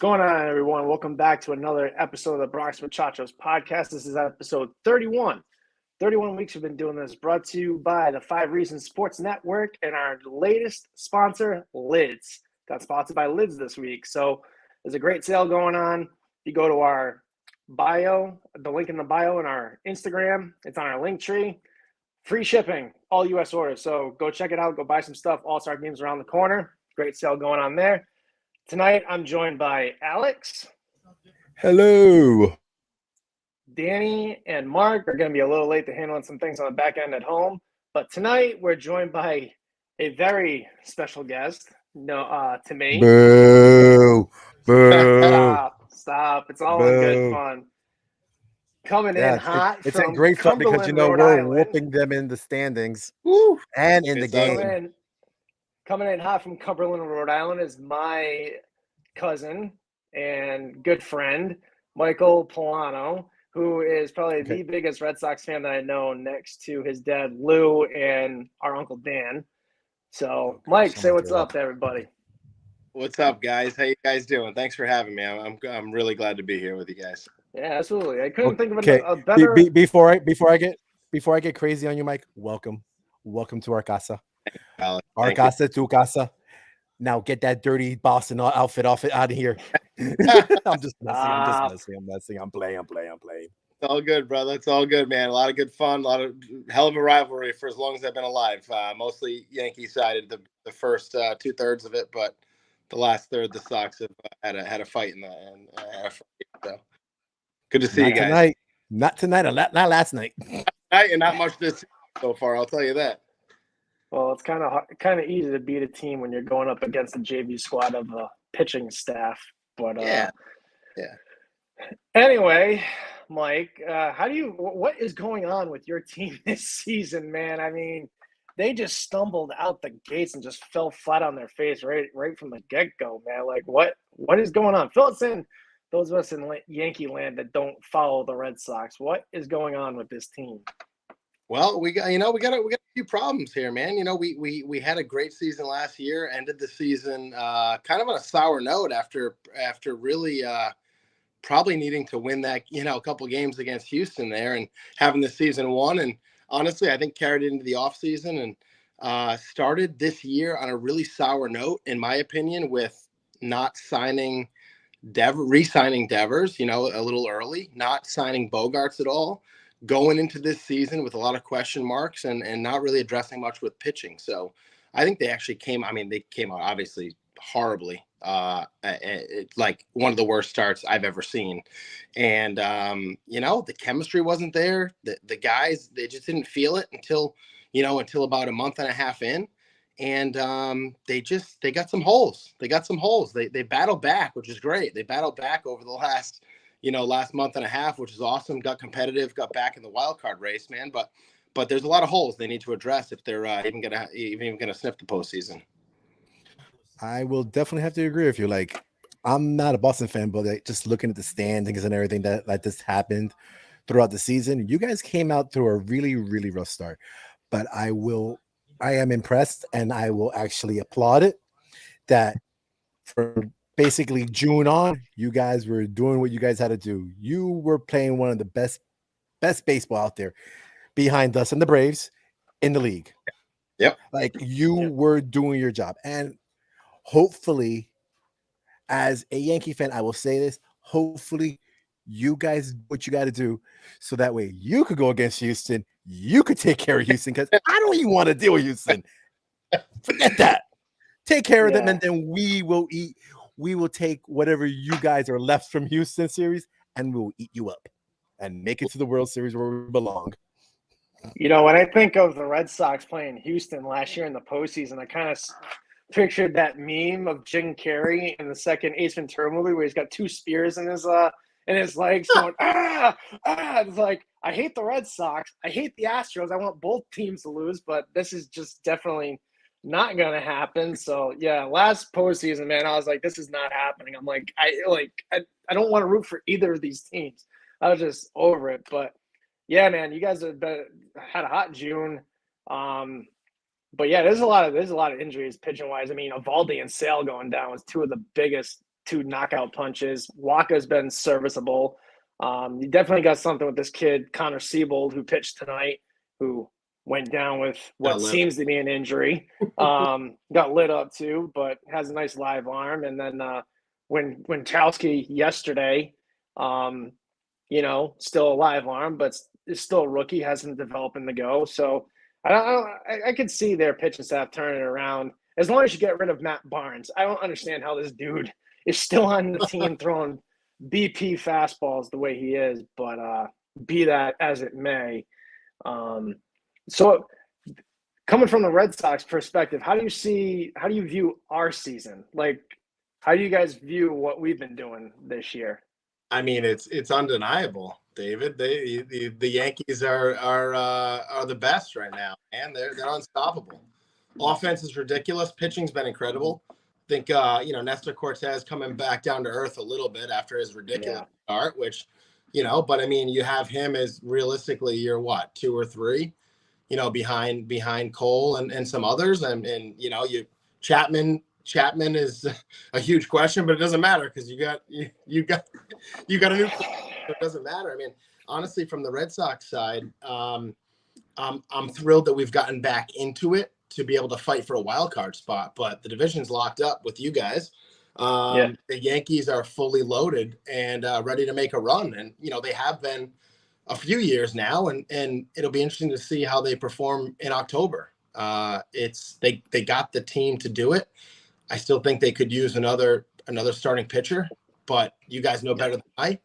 going on, everyone? Welcome back to another episode of the Bronx Muchachos podcast. This is episode 31. 31 weeks we've been doing this, brought to you by the 5 Reasons Sports Network and our latest sponsor, Lids. Got sponsored by Lids this week. So there's a great sale going on. If you go to our bio, the link in the bio in our Instagram, it's on our link tree. Free shipping, all U.S. orders. So go check it out. Go buy some stuff. All-Star games around the corner. Great sale going on there. Tonight, I'm joined by Alex. Hello. Danny and Mark are going to be a little late to handling some things on the back end at home. But tonight, we're joined by a very special guest, to me. Boo. Boo. Stop. It's all in good fun. Coming in hot it's from a great fun because, Rhode we're Island. whooping them in the standings and in the game. Coming in hot from Cumberland, Rhode Island is my cousin and good friend, Michael Pullano, who is probably the biggest Red Sox fan that I know, next to his dad, Lou, and our Uncle Dan. So, Mike, say what's up to everybody. What's up, guys? How you guys doing? Thanks for having me. I'm really glad to be here with you guys. Yeah, absolutely. I couldn't think of a better. Before I get crazy on you, Mike, welcome to our casa. Our casa, tu casa. Now get that dirty Boston outfit out of here. I'm just messing. I'm playing. It's all good, brother. It's all good, man. A lot of good fun. A lot of hell of a rivalry for as long as I've been alive. Mostly Yankee sided the first 2/3 of it, but the last third, the Sox have had a fight in the so good to see you guys. Not tonight. Not last night. And not much this so far. I'll tell you that. Well, it's kind of easy to beat a team when you're going up against the JV squad of the pitching staff. But yeah. Anyway, Mike, what is going on with your team this season, man? I mean, they just stumbled out the gates and just fell flat on their face right from the get-go, man. Like, what is going on? Fill us in, those of us in Yankee land that don't follow the Red Sox. What is going on with this team? Well, we got a few problems here, man. We had a great season last year, ended the season kind of on a sour note after really probably needing to win that, a couple games against Houston there and having the season won. And honestly, I think carried it into the offseason and started this year on a really sour note, in my opinion, with not re-signing Devers, a little early, not signing Bogarts at all, going into this season with a lot of question marks and not really addressing much with pitching. So I think they came out obviously horribly, like one of the worst starts I've ever seen. And, the chemistry wasn't there. The guys, they just didn't feel it until about a month and a half in. And they got some holes. They battled back, which is great. They battled back over the last month and a half, which is awesome. Got competitive, got back in the wild card race, man. But there's a lot of holes they need to address if they're even gonna sniff the postseason. I will definitely have to agree with you. Like, I'm not a Boston fan, but just looking at the standings and everything that just happened throughout the season, you guys came out through a really, really rough start. But I am impressed, and I will actually applaud it that for basically June on, you guys were doing what you guys had to do. You were playing one of the best baseball out there behind us and the Braves in the league. Yep. Like, you were doing your job. And hopefully, as a Yankee fan, I will say this, hopefully you guys do what you got to do so that way you could go against Houston. You could take care of Houston, because I don't even want to deal with Houston. Forget that. Take care of them, and then we will take whatever you guys are left from Houston series, and we'll eat you up and make it to the World Series where we belong. When I think of the Red Sox playing Houston last year in the postseason, I kind of pictured that meme of Jim Carrey in the second Ace Ventura movie where he's got 2 spears in his legs going, It's like, I hate the Red Sox. I hate the Astros. I want both teams to lose, but this is just definitely not going to happen. So, yeah, last postseason, man, I was like, this is not happening. I'm like, I don't want to root for either of these teams. I was just over it. But, yeah, man, you guys have had a hot June. But, yeah, there's a lot of injuries pitching-wise. I mean, Evaldi and Sale going down was 2 of the biggest 2 knockout punches. Waka's been serviceable. You definitely got something with this kid, Connor Siebold, who pitched tonight, who went down with what seems to be an injury. Got lit up too, but has a nice live arm. And then when Chowski yesterday, still a live arm, but is still a rookie, hasn't developed in the go. So I could see their pitching staff turning it around as long as you get rid of Matt Barnes. I don't understand how this dude is still on the team throwing BP fastballs the way he is, but be that as it may. So coming from the Red Sox perspective, how do you view our season? Like, how do you guys view what we've been doing this year? I mean, it's undeniable, David. The Yankees are the best right now, and they're unstoppable. Offense is ridiculous. Pitching's been incredible. I think Nestor Cortez coming back down to earth a little bit after his ridiculous start, which but I mean, you have him as realistically you're what, 2 or 3, behind Cole and some others, and you Chapman is a huge question, but it doesn't matter because you got a new. It doesn't matter. I mean, honestly, from the Red Sox side, I'm thrilled that we've gotten back into it to be able to fight for a wild card spot, but the division's locked up with you guys. The Yankees are fully loaded and ready to make a run, and they have been a few years now, and it'll be interesting to see how they perform in October. They got the team to do it. I still think they could use another starting pitcher, but you guys know better than I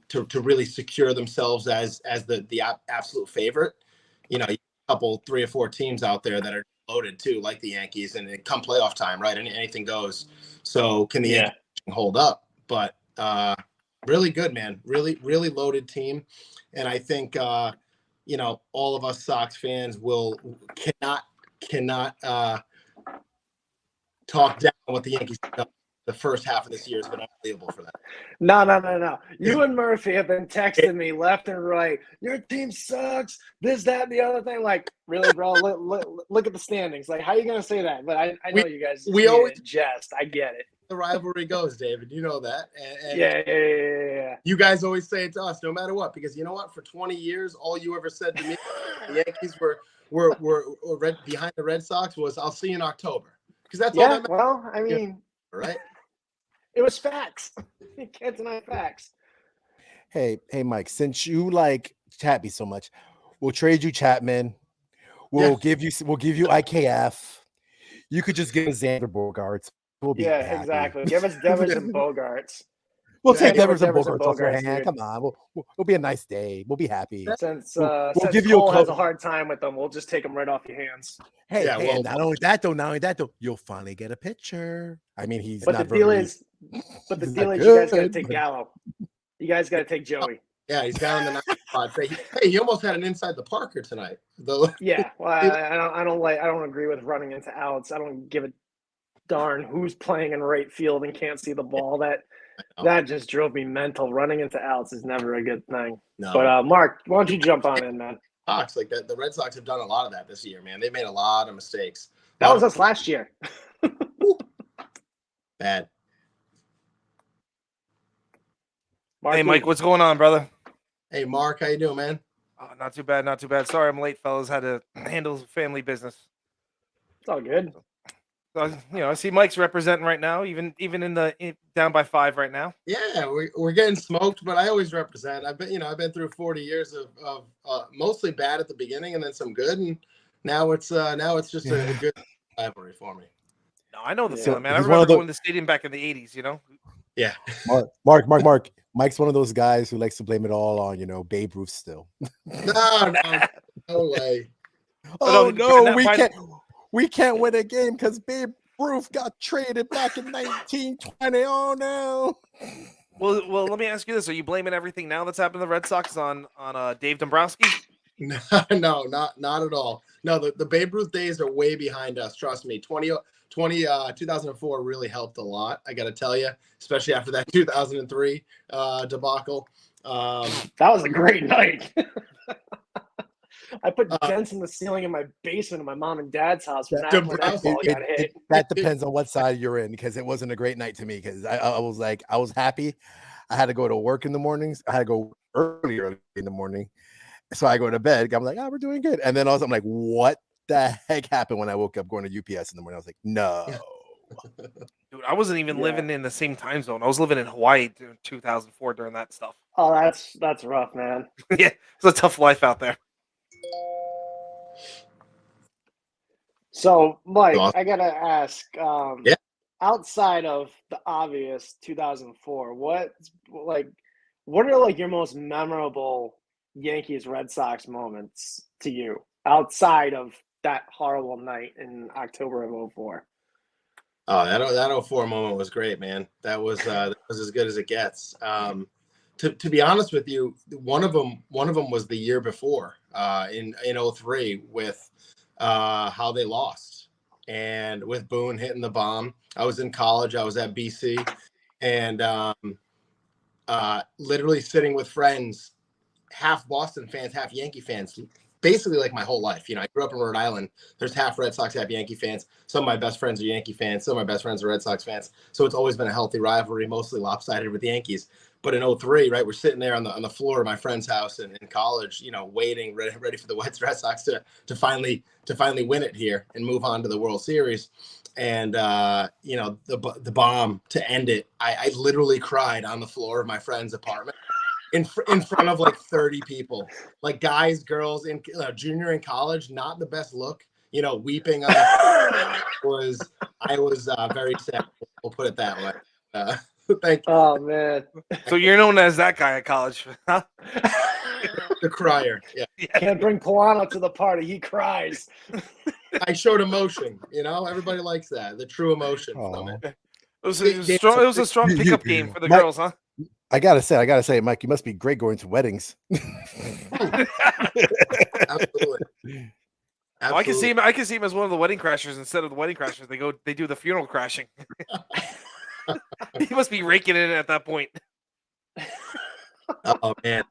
to really secure themselves as the absolute favorite. A couple 3 or 4 teams out there that are loaded too, like the Yankees, and it come playoff time, right? Anything goes. So can the Yankees hold up? But really good, man. Really, really loaded team, and I think all of us Sox fans cannot talk down what the Yankees have done. The first half of this year has been unbelievable for that. No. You and Murphy have been texting me left and right. Your team sucks. This, that, and the other thing. Like, really, bro? Look at the standings. Like, how are you gonna say that? But I know you guys. We always jest. I get it. The rivalry goes, David. You know that. And yeah. You guys always say it to us, no matter what, because you know what? For 20 years, all you ever said to me, the Yankees were behind the Red Sox was, "I'll see you in October," because that's all that matters. Well, I mean, right? It was facts. You can't deny facts. Hey, Mike, since you like Chappie so much, we'll trade you Chapman. We'll give you IKF. You could just give us Xander Bogaerts. We'll be happy. Exactly. Give us Devers and Bogarts. We'll take Devers and Bogaerts off your hand. Dude. Come on, we'll be a nice day. We'll be happy. Since Cole has a hard time with them, we'll just take them right off your hands. Hey, not only that though, you'll finally get a pitcher. I mean, he's but not the deal is, you guys got to take Gallo. You guys got to take Joey. Yeah, he's down in the 9th spot. Hey, he almost had an inside the Parker tonight. Yeah, well, I don't agree with running into outs. I don't give a darn who's playing in right field and can't see the ball. That just drove me mental. Running into outs is never a good thing. No. But Mark, why don't you jump on in, man? Sox, like that. The Red Sox have done a lot of that this year, man. They made a lot of mistakes. That was us last year. Bad. Hey, Mike, what's going on, brother? Hey, Mark, how you doing, man? Oh, not too bad. Sorry I'm late, fellas. Had to handle family business. It's all good. So, I see Mike's representing right now, even in down by 5 right now. Yeah, we're getting smoked, but I always represent. I've been through 40 years of mostly bad at the beginning and then some good, and now it's just a good rivalry for me. No, I know the feeling, man. I remember going to the stadium back in the 80s, Yeah. Mark. Mike's one of those guys who likes to blame it all on, Babe Ruth still. No way. Oh no, we can't win a game because Babe Ruth got traded back in 1920. Oh no. Well, let me ask you this: are you blaming everything now that's happened to the Red Sox on Dave Dombrowski? No, not at all. No, the Babe Ruth days are way behind us. Trust me. 2004 really helped a lot. I got to tell you, especially after that 2003 debacle. That was a great night. I put dents in the ceiling in my basement of my mom and dad's house when that Dombrowski- ball got hit. That depends on what side you're in, because it wasn't a great night to me, because I was like, I was happy. I had to go to work in the mornings. I had to go early in the morning. So I go to bed. I'm like, oh, we're doing good. And then also I'm like, what the heck happened when I woke up going to UPS in the morning? I was like, no. Dude, I wasn't even living in the same time zone. I was living in Hawaii in 2004 during that stuff. Oh, that's rough, man. Yeah, it's a tough life out there. So, Mike, Awesome. I gotta ask. Yeah. Outside of the obvious 2004, what are like your most memorable Yankees Red Sox moments to you outside of that horrible night in October of 04? Oh, that 04 moment was great, man. That was as good as it gets. To be honest with you, one of them was the year before, in 03 with how they lost, and with Boone hitting the bomb. I was in college. I was at BC, and literally sitting with friends, half Boston fans, half Yankee fans, basically like my whole life. I grew up in Rhode Island. There's half Red Sox, half Yankee fans. Some of my best friends are Yankee fans. Some of my best friends are Red Sox fans. So it's always been a healthy rivalry, mostly lopsided with the Yankees. But in 03, right, we're sitting there on the floor of my friend's house in college, waiting, ready for the Red Sox to finally win it here and move on to the World Series. And the bomb to end it, I literally cried on the floor of my friend's apartment in front of like 30 people, like guys, girls in junior in college. Not the best look, weeping on the I was very sad. We'll put it that way. Thank you. Oh man. So you're known as that guy at college, huh? The crier. Yeah. Can't bring Pullano to the party. He cries. I showed emotion. Everybody likes that. The true emotion from it. It was a strong pickup game for the girls, huh? I gotta say, Mike, you must be great going to weddings. Absolutely. Oh, I can see him as one of the wedding crashers instead of the wedding crashers. They do the funeral crashing. He must be raking it in at that point. Oh man,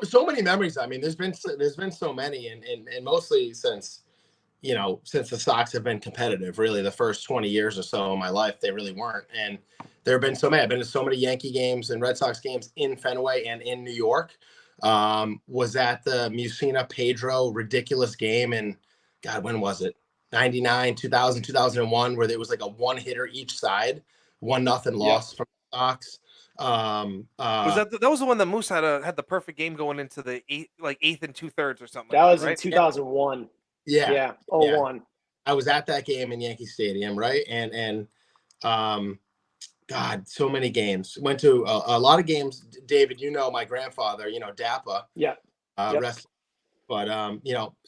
so many memories. I mean, there's been so many, and mostly since the Sox have been competitive. Really, the first 20 years or so of my life, they really weren't. And there have been so many. I've been to so many Yankee games and Red Sox games in Fenway and in New York. Was at the Mussina Pedro ridiculous game, and God, when was it? 99, 2000, 2001, where there was like a one hitter each side, 1-0 loss from the Sox. Was that was the one that Moose had the perfect game going into the eighth and 2/3 or something? That was right? in 2001. Yeah. Yeah. 01. I was at that game in Yankee Stadium, right? And God, so many games. Went to a lot of games. David, my grandfather, Dappa. Yeah. Wrestling. But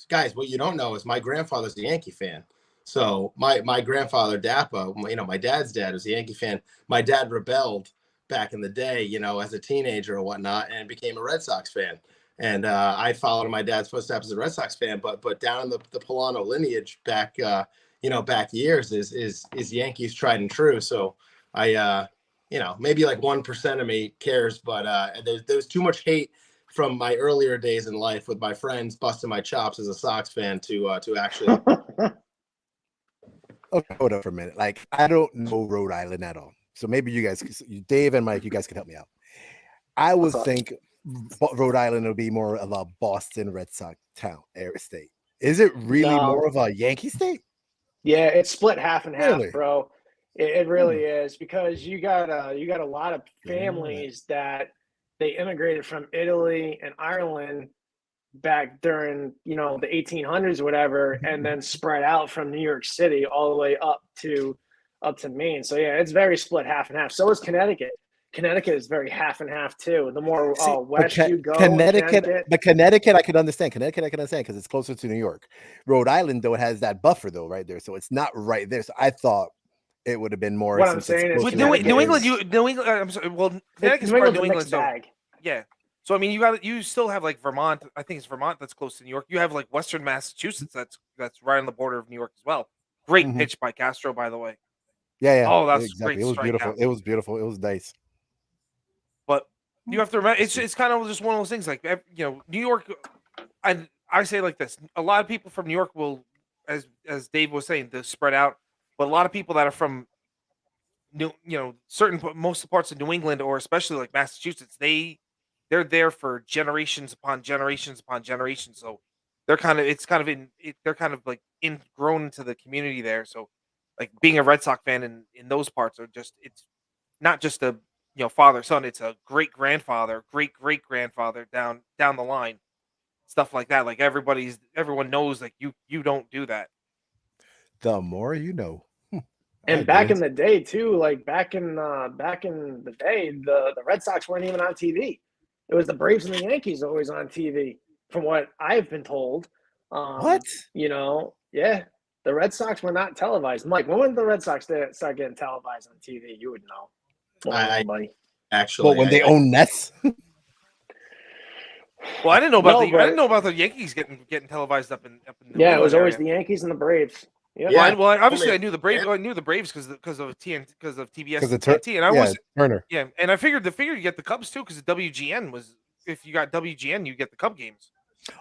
guys, what you don't know is my grandfather's a Yankee fan. So my grandfather Dappa, my dad's dad was a Yankee fan. My dad rebelled back in the day, as a teenager or whatnot, and became a Red Sox fan. And I followed in my dad's footsteps as a Red Sox fan. But down in the Pullano lineage back, back years is Yankees tried and true. So I, maybe like 1% of me cares, but there's too much hate from my earlier days in life with my friends busting my chops as a Sox fan to actually. Okay, hold up for a minute. Like, I don't know Rhode Island at all. So maybe you guys, Dave and Mike, you guys can help me out. I would think Rhode Island would be more of a Boston Red Sox state. Is it really more of a Yankee state? Yeah, it's split half and half, Really? bro. It really is, because you got a lot of families that they immigrated from Italy and Ireland back during the 1800s or whatever, and then spread out from New York City all the way up to Maine. So yeah, it's very split half and half. So is Connecticut. Connecticut is very half and half too. The more west you go, Connecticut, I could understand. Connecticut, I can understand because it's closer to New York. Rhode Island, though, it has that buffer though right there, so it's not right there. So I thought it would have been more. What I'm saying is, with New England. I'm sorry. Well, Connecticut's part of New England, so yeah. So I mean, you still have like Vermont. I think it's Vermont that's close to New York. You have like Western Massachusetts that's right on the border of New York as well. Great pitch by Castro, by the way. Yeah. Oh, that's exactly. great. It was beautiful. Out. It was beautiful. It was nice. But you have to remember, it's kind of just one of those things. Like New York, I I say like this: a lot of people from New York will, as Dave was saying, they'll spread out. But a lot of people that are from certain most parts of New England, or especially like Massachusetts, they're there for generations upon generations upon generations. So they're kind of they're kind of like ingrown into the community there. So like being a Red Sox fan in those parts are just, it's not just a father son, it's a great grandfather, great great grandfather down the line, stuff like that. Like everyone knows like you don't do that. The more you know. And back in the day too, like back in the day, the Red Sox weren't even on TV. It was the Braves and the Yankees always on TV, from what I've been told. What? Yeah, the Red Sox were not televised. Mike, when did the Red Sox start getting televised on TV? You would know. Actually, when they own Nets. Well, I didn't know about the Yankees getting televised up in the yeah, it was always area. the Yankees and the Braves. Yeah. Well, obviously I knew the Braves. I knew the Braves because of TBS and TNT, and I was Turner. Yeah, and I figured you get the Cubs too because the WGN was, if you got WGN, you get the Cub games.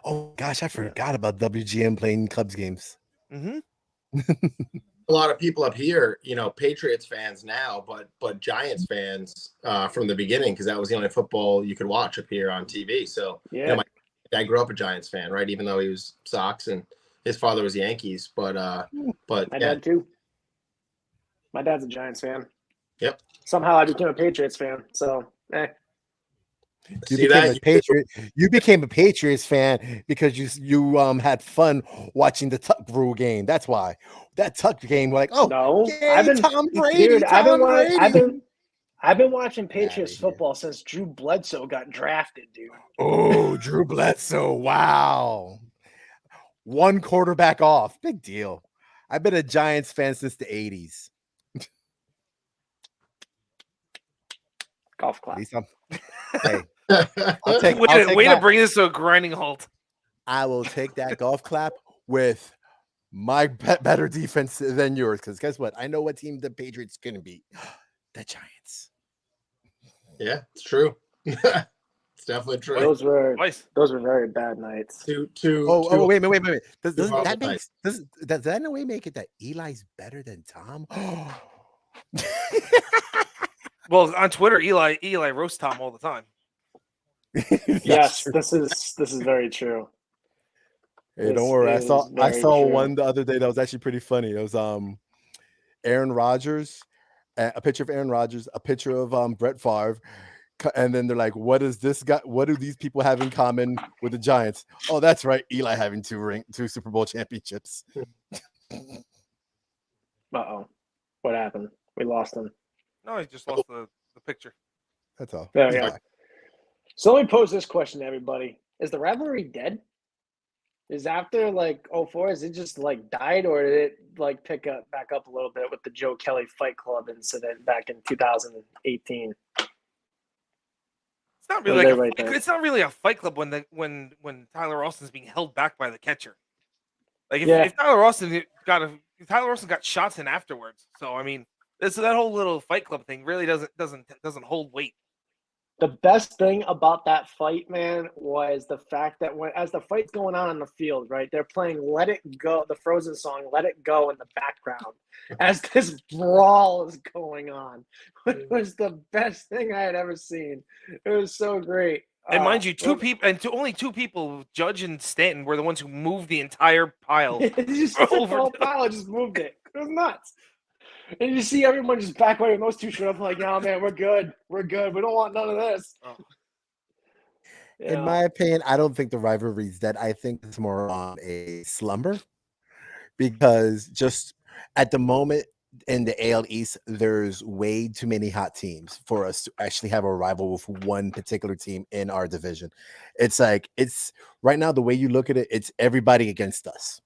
Oh gosh, I forgot about WGN playing Cubs games. Mm-hmm. A lot of people up here, Patriots fans now, but Giants fans from the beginning, because that was the only football you could watch up here on TV. So yeah, my dad grew up a Giants fan, right? Even though he was Sox and his father was Yankees, but my dad too. My dad's a Giants fan. Yep. Somehow I became a Patriots fan. So, You became a Patriots fan because you had fun watching the Tuck Brew game. That's why. That Tuck game, we're like, oh no, yay, Tom Brady. Dude, I've been watching Patriots football since Drew Bledsoe got drafted, dude. Oh, Drew Bledsoe! Wow, one quarterback off, big deal. I've been a Giants fan since the '80s. Golf clap. Hey, way to bring this to a grinding halt. I will take that golf clap with my better defense than yours, because guess what? I know what team the Patriots going to beat. The Giants. Yeah, it's true. It's definitely true. Those were very bad nights. Wait. Does that in a way make it that Eli's better than Tom? Well, on Twitter, Eli roasts Tom all the time. Yes, true. This is very true. Hey, don't worry. I saw one the other day that was actually pretty funny. It was Aaron Rodgers, a picture of Aaron Rodgers, a picture of Brett Favre, and then they're like, what do these people have in common with the Giants? Oh, that's right, Eli having two Super Bowl championships. Uh-oh. What happened? We lost him. No, he just lost the picture. That's all. There we go. So let me pose this question to everybody. Is the rivalry dead? Is after like 04, is it just like died, or did it like pick back up a little bit with the Joe Kelly Fight Club incident back in 2018? It's not really it's not really a fight club when Tyler Austin's being held back by the catcher. Like if Tyler Austin got shots in afterwards. So I mean, that whole little fight club thing really doesn't hold weight. The best thing about that fight, man, was the fact that as the fight's going on the field, right, they're playing "Let It Go," the Frozen song "Let It Go" in the background as this brawl is going on. It was the best thing I had ever seen. It was so great. And mind you, only two people, Judge and Stanton, were the ones who moved the entire pile. The whole pile just moved it. It was nuts. And you see everyone just back away when those two showed up, like, "No, man, we're good. We're good. We don't want none of this." Oh. Yeah. In my opinion, I don't think the rivalry is dead. I think it's more on a slumber, because just at the moment in the AL East, there's way too many hot teams for us to actually have a rival with one particular team in our division. It's like, it's right now, the way you look at it, it's everybody against us.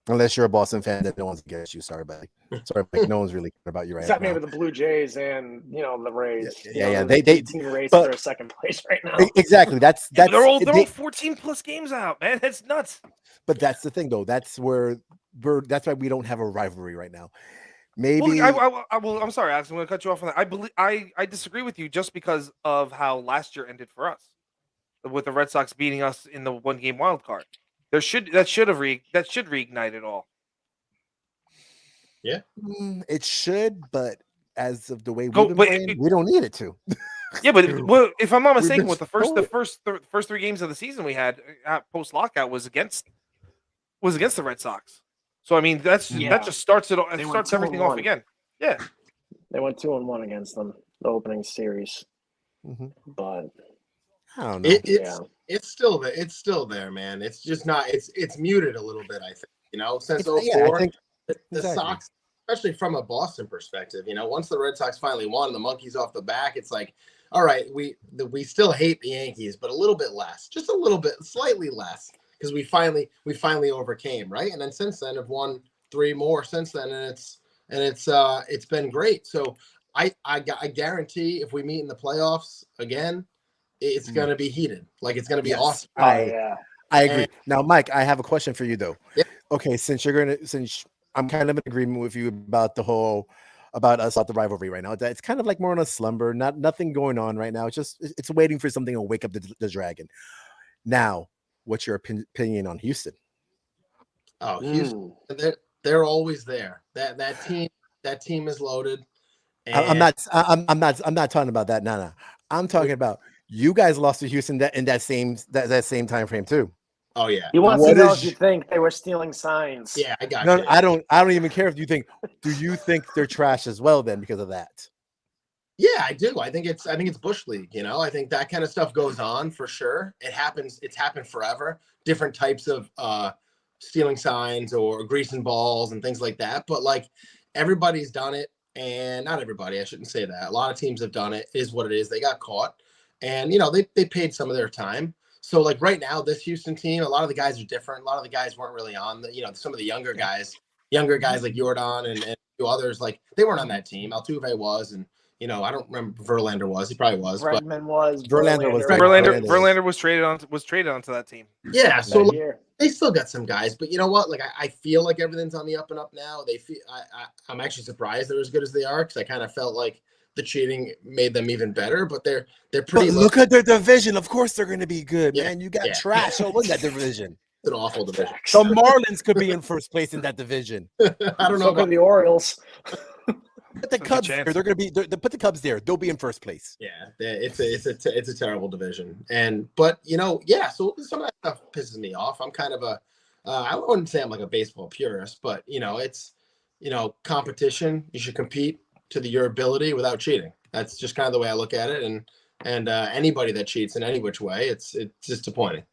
Unless you're a Boston fan, that no one's against you. Sorry, buddy. Sorry, buddy. No one's really care about you right now. Except maybe the Blue Jays and the Rays. Yeah. They team race for second place right now. Exactly. That's they're all 14 plus games out, man. That's nuts. But that's the thing, though. That's why we don't have a rivalry right now. Maybe. I'm sorry, Alex. I'm going to cut you off on that. I disagree with you just because of how last year ended for us, with the Red Sox beating us in the 1-game wild card. that should reignite it all. Yeah, it should, but as of the way we've been playing, we don't need it to. Yeah, but if I'm not mistaken, with the first 3 games of the season we had post lockout was against the Red Sox. So I mean, that just starts it. It starts everything off again. Yeah, they went 2-1 against them the opening series, but I don't know. It's still there. It's still there, man. It's just not. It's muted a little bit. I think since 2004, the Sox, especially from a Boston perspective, once the Red Sox finally won, the monkeys off the back. It's like, all right, we still hate the Yankees, but a little bit less, just a little bit, slightly less. Because we finally overcame, right? And then since then have won 3 more since then, and it's been great. So I guarantee if we meet in the playoffs again, it's gonna be heated. Like it's gonna be awesome. I agree. Now, Mike, I have a question for you though. Yeah. Okay, since I'm kind of in agreement with you about the rivalry right now. It's kind of like more on a slumber, nothing going on right now. It's waiting for something to wake up the dragon. Now, what's your opinion on Houston? Oh, Houston, they're always there. That team is loaded. I'm not talking about that. No. I'm talking about you guys lost to Houston in that same time frame too. Oh yeah. You want to know if you think they were stealing signs? Yeah, I got you. I don't even care if you think. Do you think they're trash as well then because of that? Yeah, I do. I think it's Bush League, I think that kind of stuff goes on for sure. It's happened forever. Different types of stealing signs or greasing balls and things like that. But like everybody's done it, and not everybody, I shouldn't say that. A lot of teams have done it, is what it is. They got caught, and they paid some of their time. So like right now, this Houston team, a lot of the guys are different. A lot of the guys weren't really on some of the younger guys like Jordan and a few others, like they weren't on that team. Altuve was, and I don't remember if Verlander was. He probably was. Redmond was. Verlander was traded onto that team. Yeah, so they still got some guys, but you know what? Like I feel like everything's on the up and up now. I'm actually surprised they're as good as they are because I kind of felt like the cheating made them even better. But they're pretty. But look at their division. Of course, they're going to be good, man. You got trash all in that division. It's an awful division. The Marlins could be in first place in that division. I don't know about the Orioles. Put the Cubs there. They're going to be. Put the Cubs there. They'll be in first place. Yeah, it's a terrible division. But so some of that stuff pisses me off. I'm kind of I wouldn't say I'm like a baseball purist, but it's competition. You should compete to your ability without cheating. That's just kind of the way I look at it. And anybody that cheats in any which way, it's disappointing,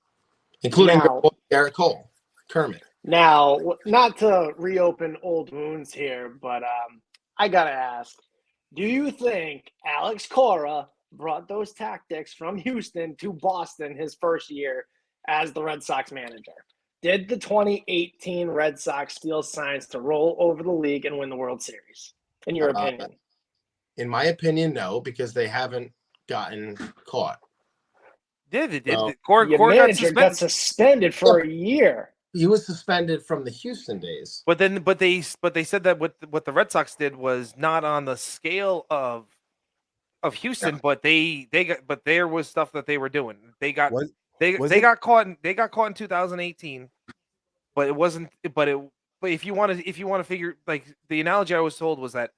including Garrett Cole, Kermit. Now, not to reopen old wounds here, but I gotta ask: do you think Alex Cora brought those tactics from Houston to Boston his first year as the Red Sox manager? Did the 2018 Red Sox steal signs to roll over the league and win the World Series? In your opinion? In my opinion, no, because they haven't gotten caught. Did Your manager got suspended for a year. He was suspended from the Houston days. But they said that what the Red Sox did was not on the scale of Houston, but there was stuff that they were doing. They got caught in 2018, but it wasn't. But if you want to figure, like, the analogy I was told was that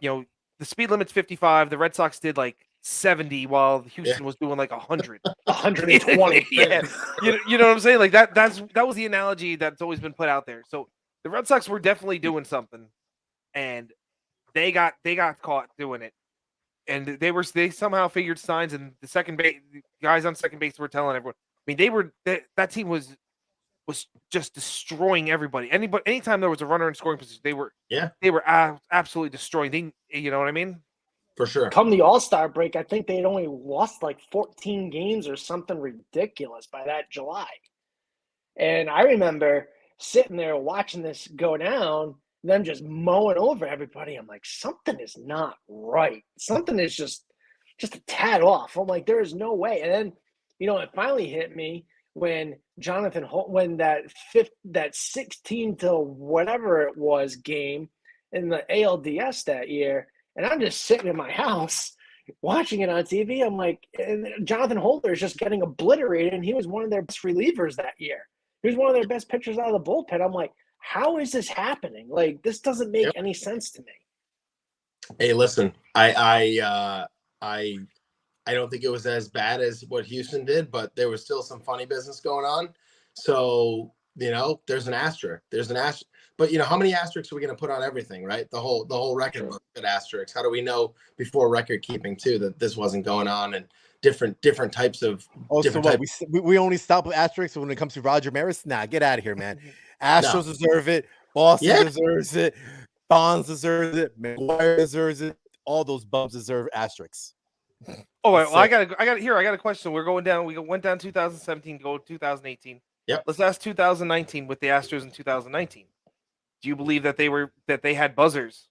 the speed limit's 55. The Red Sox did like 70 while Houston was doing like 100. 120. Yeah. You know what I'm saying? Like that was the analogy that's always been put out there. So the Red Sox were definitely doing something, and they got caught doing it. And they somehow figured signs, and the guys on second base were telling everyone. I mean, that team was just destroying everybody. Anytime there was a runner in scoring position, they were absolutely destroying. You know what I mean? For sure. Come the All-Star break, I think they'd only lost like 14 games or something ridiculous by that July. And I remember sitting there watching this go down, them just mowing over everybody. I'm like, something is not right. Something is just a tad off. I'm like, there is no way. And then, it finally hit me when Jonathan Holt, when that 16 to whatever it was game in the ALDS that year, and I'm just sitting in my house watching it on TV. I'm like, and Jonathan Holder is just getting obliterated, and he was one of their best relievers that year. He was one of their best pitchers out of the bullpen. I'm like, how is this happening? Like, this doesn't make any sense to me. Hey, listen, I don't think it was as bad as what Houston did, but there was still some funny business going on. So, there's an asterisk. But how many asterisks are we going to put on everything, right? The whole record book at asterisks. How do we know before record keeping too that this wasn't going on, and different types of we only stop with asterisks when it comes to Roger Maris? Nah, get out of here, man. Astros deserve it. Boston deserves it. Bonds deserves it. McGuire deserves it. All those bums deserve asterisks. Oh, well, I got a question. We're going down. We went down 2017, go 2018. Yep. Let's ask 2019 with the Astros in 2019. Do you believe that they had buzzers?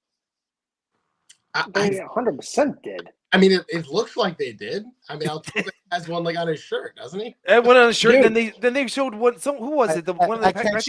They 100% did. I mean, it looks like they did. I mean, Altuve has one on his shirt, doesn't he? It went on his shirt. Dude. Then they showed what? Who was it?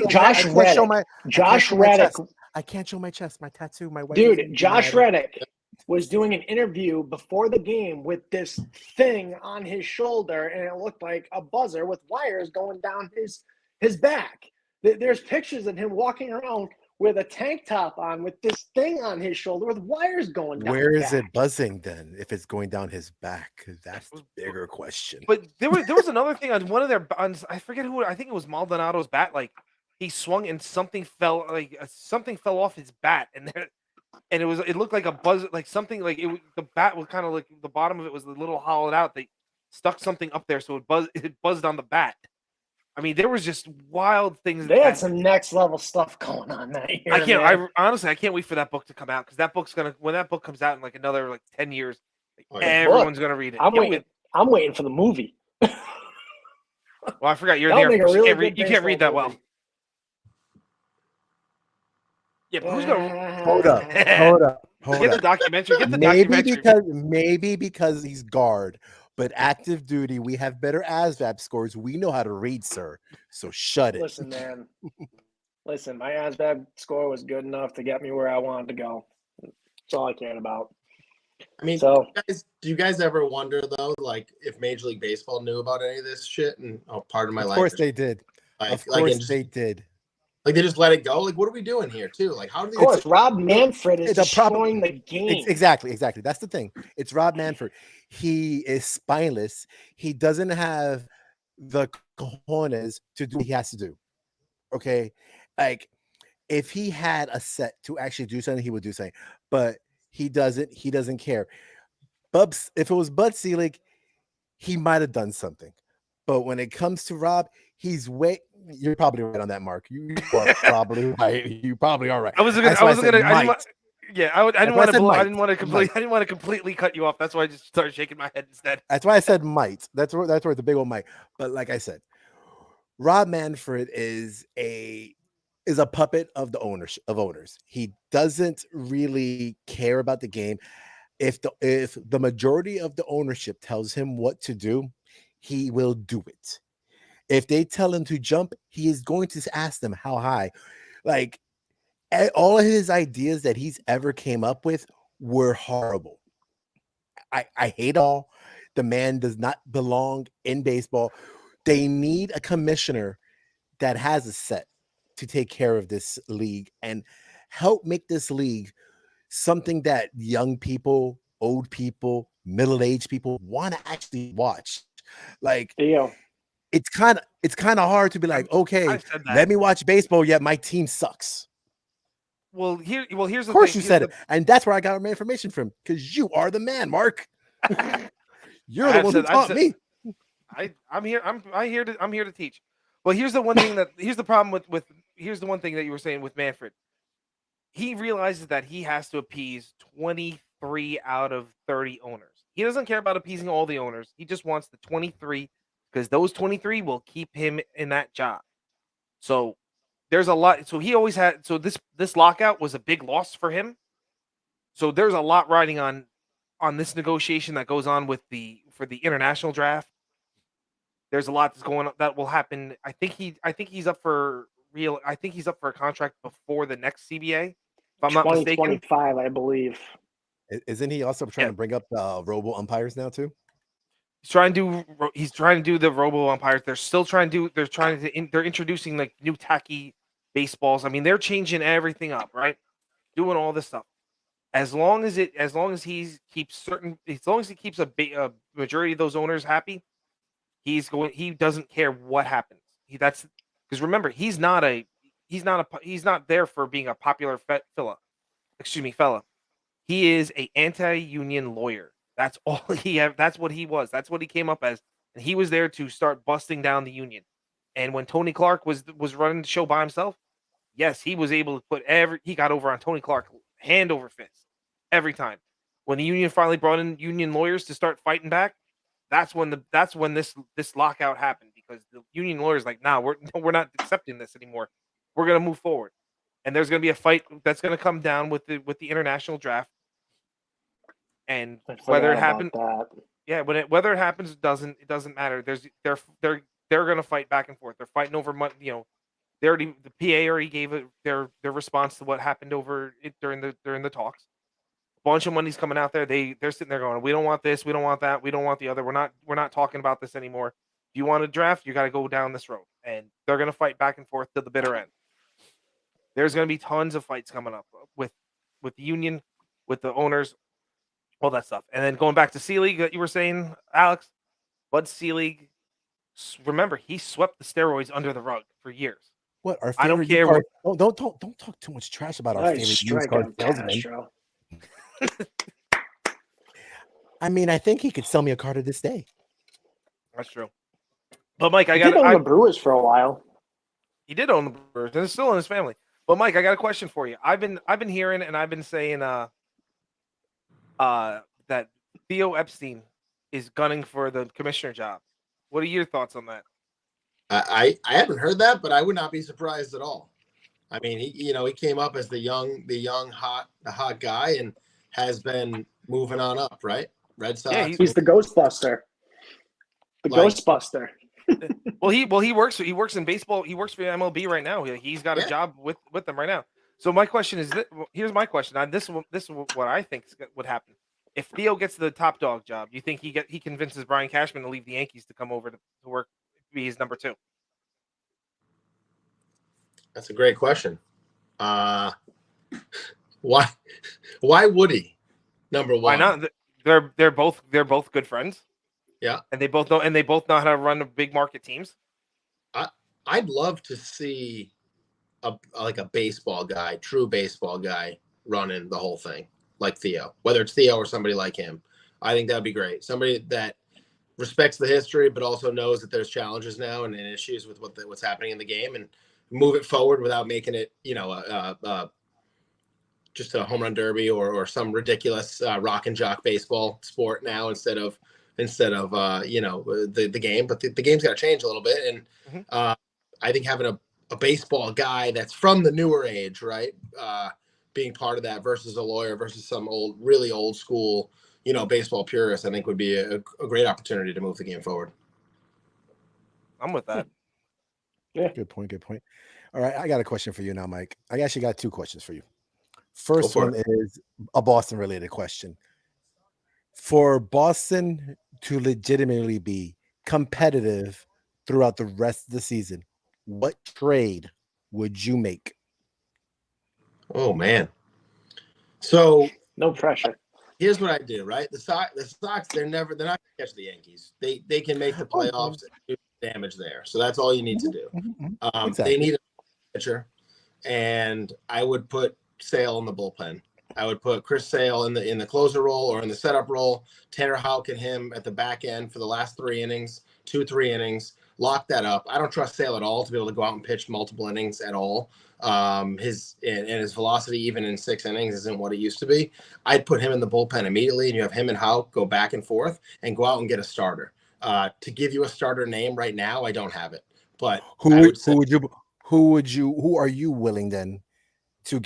Josh Reddick. Josh Reddick. I can't show my chest. My tattoo. My wife. Dude, Josh Reddick was doing an interview before the game with this thing on his shoulder, and it looked like a buzzer with wires going down his back. There's pictures of him walking around with a tank top on with this thing on his shoulder with wires going down. Where is it buzzing then if it's going down his back? That's the bigger question. But there was another thing on one of their I forget who, I think it was Maldonado's bat. Like he swung and something fell off his bat, and it looked like a buzz, like something like the bat was kind of like the bottom of it was a little hollowed out. They stuck something up there, so it buzzed on the bat. I mean, there was just wild things. They had some next level stuff going on that year. Honestly, I can't wait for that book to come out, because when that book comes out in like another 10 years, everyone's gonna read it. I'm waiting for the movie. Well, I forgot you're there. You can't read that well. Yeah, but who's gonna hold up? Get the documentary. Maybe because he's guard. But active duty, we have better ASVAB scores. We know how to read, sir. So shut it. Listen, man. Listen, my ASVAB score was good enough to get me where I wanted to go. That's all I cared about. I mean, do you guys ever wonder, though, like if Major League Baseball knew about any of this shit? And pardon my language. Of course they did. They did. Like they just let it go. Like, what are we doing here, too? Like, how do they? Of course, Rob Manfred is destroying the game. Exactly. That's the thing. It's Rob Manfred. He is spineless. He doesn't have the cojones to do what he has to do. Okay, like if he had a set to actually do something, he would do something. But he doesn't. He doesn't care. Bubs. If it was Bud Selig, he might have done something. But when it comes to Rob, he's way. You're probably right on that, Mark. You are probably right. You probably are right. I didn't want to completely cut you off. That's why I just started shaking my head instead. That's why I said might. That's where the big old might. But like I said, Rob Manfred is a puppet of the owners. He doesn't really care about the game. If the majority of the ownership tells him what to do, he will do it. If they tell him to jump, he is going to ask them how high. Like all of his ideas that he's ever came up with were horrible. I hate all. The man does not belong in baseball. They need a commissioner that has a set to take care of this league and help make this league something that young people, old people, middle-aged people want to actually watch. Like, it's kind of hard to be like, okay, let me watch baseball, yet my team sucks. Well, here's the thing. Of course you said it, and that's where I got my information from, because you are the man, Mark. You're the one who taught me. I'm here to teach. Well, here's the one thing here's the problem with here's the one thing that you were saying with Manfred. He realizes that he has to appease 23 out of 30 owners. He doesn't care about appeasing all the owners. He just wants the 23, because those 23 will keep him in that job. So there's a lot. So he always had. So this lockout was a big loss for him. So there's a lot riding on this negotiation that goes on for the international draft. There's a lot that's going on that will happen. I think he's up for a contract before the next CBA. If I'm not mistaken, 2025, I believe. Isn't he also trying to bring up the robo umpires now too? He's trying to do the robo umpires. They're still trying to do. They're introducing like new tacky baseballs. I mean, they're changing everything up, right? Doing all this stuff. As long as he keeps a majority of those owners happy, he doesn't care what happens. That's because remember, he's not there for being a popular fella. He is a anti-union lawyer. That's all that's what he was. That's what he came up as. And he was there to start busting down the union. And when Tony Clark was running the show by himself, yes, he was able to he got over on Tony Clark hand over fist every time. When the union finally brought in union lawyers to start fighting back, that's when this lockout happened, because the union lawyers like, nah, we're not accepting this anymore. We're gonna move forward. And there's gonna be a fight that's gonna come down with the international draft. And whether it happens, whether it happens, it doesn't matter. They're gonna fight back and forth. They're fighting over money. The PA already gave their response to what happened over it during the talks. A bunch of money's coming out there. They're sitting there going, we don't want this, we don't want that, we don't want the other. We're not talking about this anymore. If you want to draft, you got to go down this road, and they're gonna fight back and forth to the bitter end. There's gonna be tons of fights coming up with the union, with the owners, all that stuff. And then going back to C League that you were saying, Alex, Bud Selig, remember, he swept the steroids under the rug for years. What our favorite I don't care. Don't talk too much trash about our favorite used car salesman. I mean, I think he could sell me a car to this day. That's true. But Mike, he did own the Brewers for a while. He did own the Brewers, and it's still in his family. But Mike, I got a question for you. I've been hearing, and I've been saying that Theo Epstein is gunning for the commissioner job. What are your thoughts on that? I haven't heard that, but I would not be surprised at all. I mean, he came up as the young hot guy, and has been moving on up, right? Red Sox. Yeah, he's the Ghostbuster. Ghostbuster. Well, he works in baseball. He works for MLB right now. He's got a job with them right now. So my question is, here's my question. This is what I think would happen. If Theo gets the top dog job, do you think he convinces Brian Cashman to leave the Yankees to come over to work, be his number 2? That's a great question. Why would he? Number 1. Why not? They're both good friends. Yeah, and they both know how to run big market teams. I'd love to see a baseball guy, true baseball guy, running the whole thing, like Theo. Whether it's Theo or somebody like him, I think that'd be great. Somebody that respects the history, but also knows that there's challenges now and issues with what's happening in the game, and move it forward without making it, just a home run derby or some ridiculous rock and jock baseball sport now instead of the game. But the game's got to change a little bit, and I think having a baseball guy that's from the newer age, right, being part of that versus a lawyer versus some really old school, baseball purist, I think would be a great opportunity to move the game forward. I'm with that. Yeah, good point. All right, I got a question for you now, Mike. I actually got 2 questions for you. First one is a Boston-related question. For Boston to legitimately be competitive throughout the rest of the season, what trade would you make? Oh man. So no pressure. Here's what I do, right? The Sox, they're not gonna catch the Yankees. They can make the playoffs and do damage there. So that's all you need to do. Exactly. They need a pitcher, and I would put Sale in the bullpen. I would put Chris Sale in the closer role or in the setup role. Tanner Houck and him at the back end for the last 3 innings, 2-3 innings. Lock that up. I don't trust Sale at all to be able to go out and pitch multiple innings at all. His velocity, even in 6 innings, isn't what it used to be. I'd put him in the bullpen immediately, and you have him and Houck go back and forth and go out and get a starter. To give you a starter name right now, I don't have it. But who are you willing then to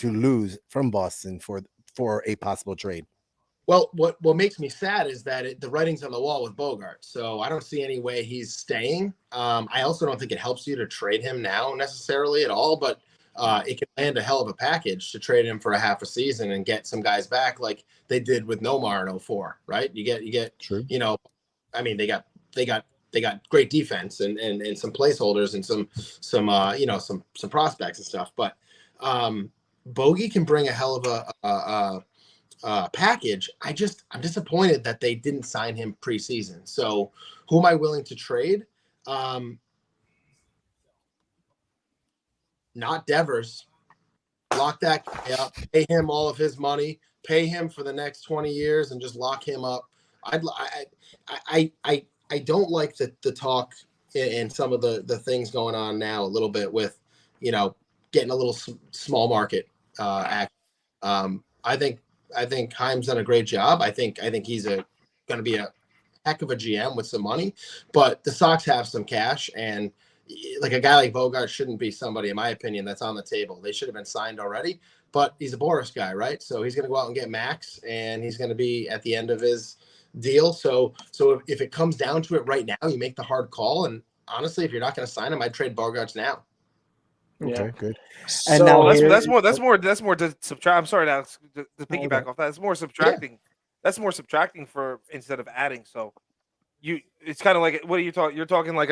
lose from Boston for a possible trade? Well, what makes me sad is that the writing's on the wall with Bogart, so I don't see any way he's staying. I also don't think it helps you to trade him now necessarily at all, but it can land a hell of a package to trade him for a half a season and get some guys back like they did with Nomar in 04, right? You get True. I mean, they got great defense and some placeholders and some prospects and stuff. But Bogey can bring a hell of a package. I'm disappointed that they didn't sign him preseason. So who am I willing to trade? Not Devers. Lock that guy up. Pay him all of his money. Pay him for the next 20 years and just lock him up. I don't like the talk and some of the things going on now a little bit with, getting a little small market act. I think Heim's done a great job. I think he's going to be a heck of a GM with some money, but the Sox have some cash, and like a guy like Bogart shouldn't be somebody, in my opinion, that's on the table. They should have been signed already, but he's a Boris guy, right? So he's going to go out and get Max, and he's going to be at the end of his deal. So if it comes down to it right now, you make the hard call. And honestly, if you're not going to sign him, I'd trade Bogarts now. Okay, good. So And now that's more to subtract. I'm sorry, Alex, to piggyback off that. It's more subtracting. Yeah. That's more subtracting for instead of adding. So it's kind of like, what are you talking? You're talking like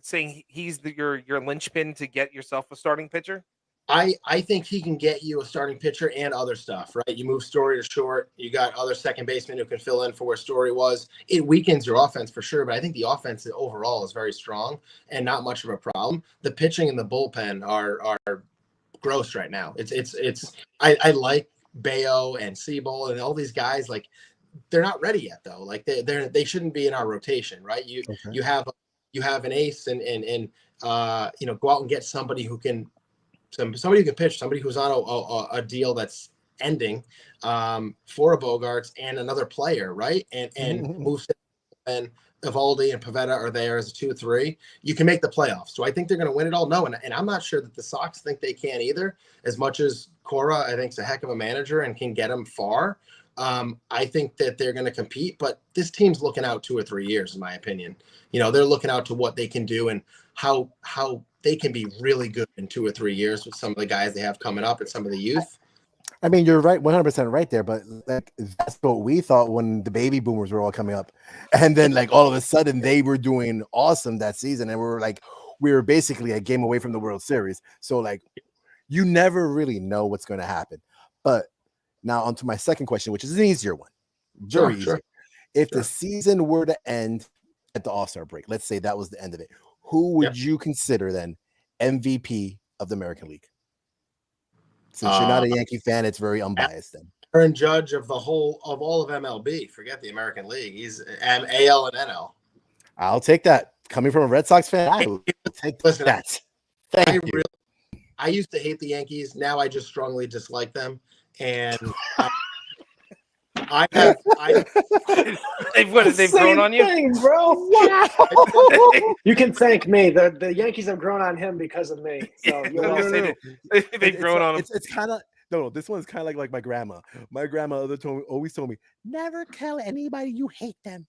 saying he's your linchpin to get yourself a starting pitcher. I think he can get you a starting pitcher and other stuff, right? You move Story to short. You got other second basemen who can fill in for where Story was. It weakens your offense for sure, but I think the offense overall is very strong and not much of a problem. The pitching and the bullpen are gross right now. I like Bayo and Seabold and all these guys. Like, they're not ready yet though. Like they shouldn't be in our rotation, right? You have an ace and go out and get somebody who can. Somebody who can pitch, somebody who's on a deal that's ending for a Bogarts and another player, right? And moves and Evaldi and Pivetta are there as a 2-3. You can make the playoffs. So I think they're going to win it all. No, and I'm not sure that the Sox think they can either. As much as Cora, I think, is a heck of a manager and can get them far. I think that they're going to compete, but this team's looking out 2 or 3 years, in my opinion. They're looking out to what they can do and how they can be really good in 2 or 3 years with some of the guys they have coming up and some of the youth. I mean, you're right, 100% right there, but that's what we thought when the baby boomers were all coming up. And then all of a sudden they were doing awesome that season. And we were basically a game away from the World Series. So you never really know what's going to happen. But now onto my second question, which is an easier one. Very easy. If the season were to end at the All-Star break, let's say that was the end of it, who would you consider then MVP of the American League? Since you're not a Yankee fan, it's very unbiased then. Aaron Judge of all of MLB. Forget the American League. He's AL and NL. I'll take that. Coming from a Red Sox fan, I will take that. Thank you. I used to hate the Yankees. Now I just strongly dislike them. And they've grown on you, thing, bro. Wow. You can thank me. The Yankees have grown on him because of me. So they've grown on him. It's kind of no. This one's kind of like my grandma. My grandma always told me, never tell anybody you hate them.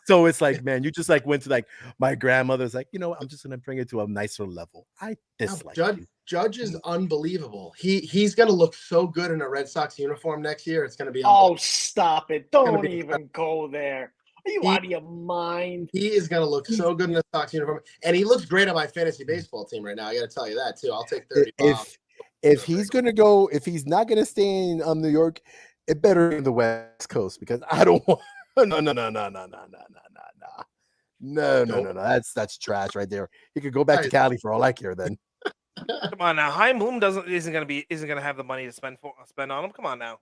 So it's man, you just went to my grandmother's I'm just gonna bring it to a nicer level. I dislike Judge is unbelievable. He's gonna look so good in a Red Sox uniform next year. It's gonna be stop it. Don't even go there. Are you out of your mind? He is gonna look so good in a Sox uniform. And he looks great on my fantasy baseball team right now. I gotta tell you that too. I'll take 30 bombs. If he's not gonna stay in New York, it better be the West Coast, because I don't want No. That's trash right there. He could go back to Cali for all I care then. Come on now. Chaim Bloom isn't gonna have the money to spend on him. Come on now.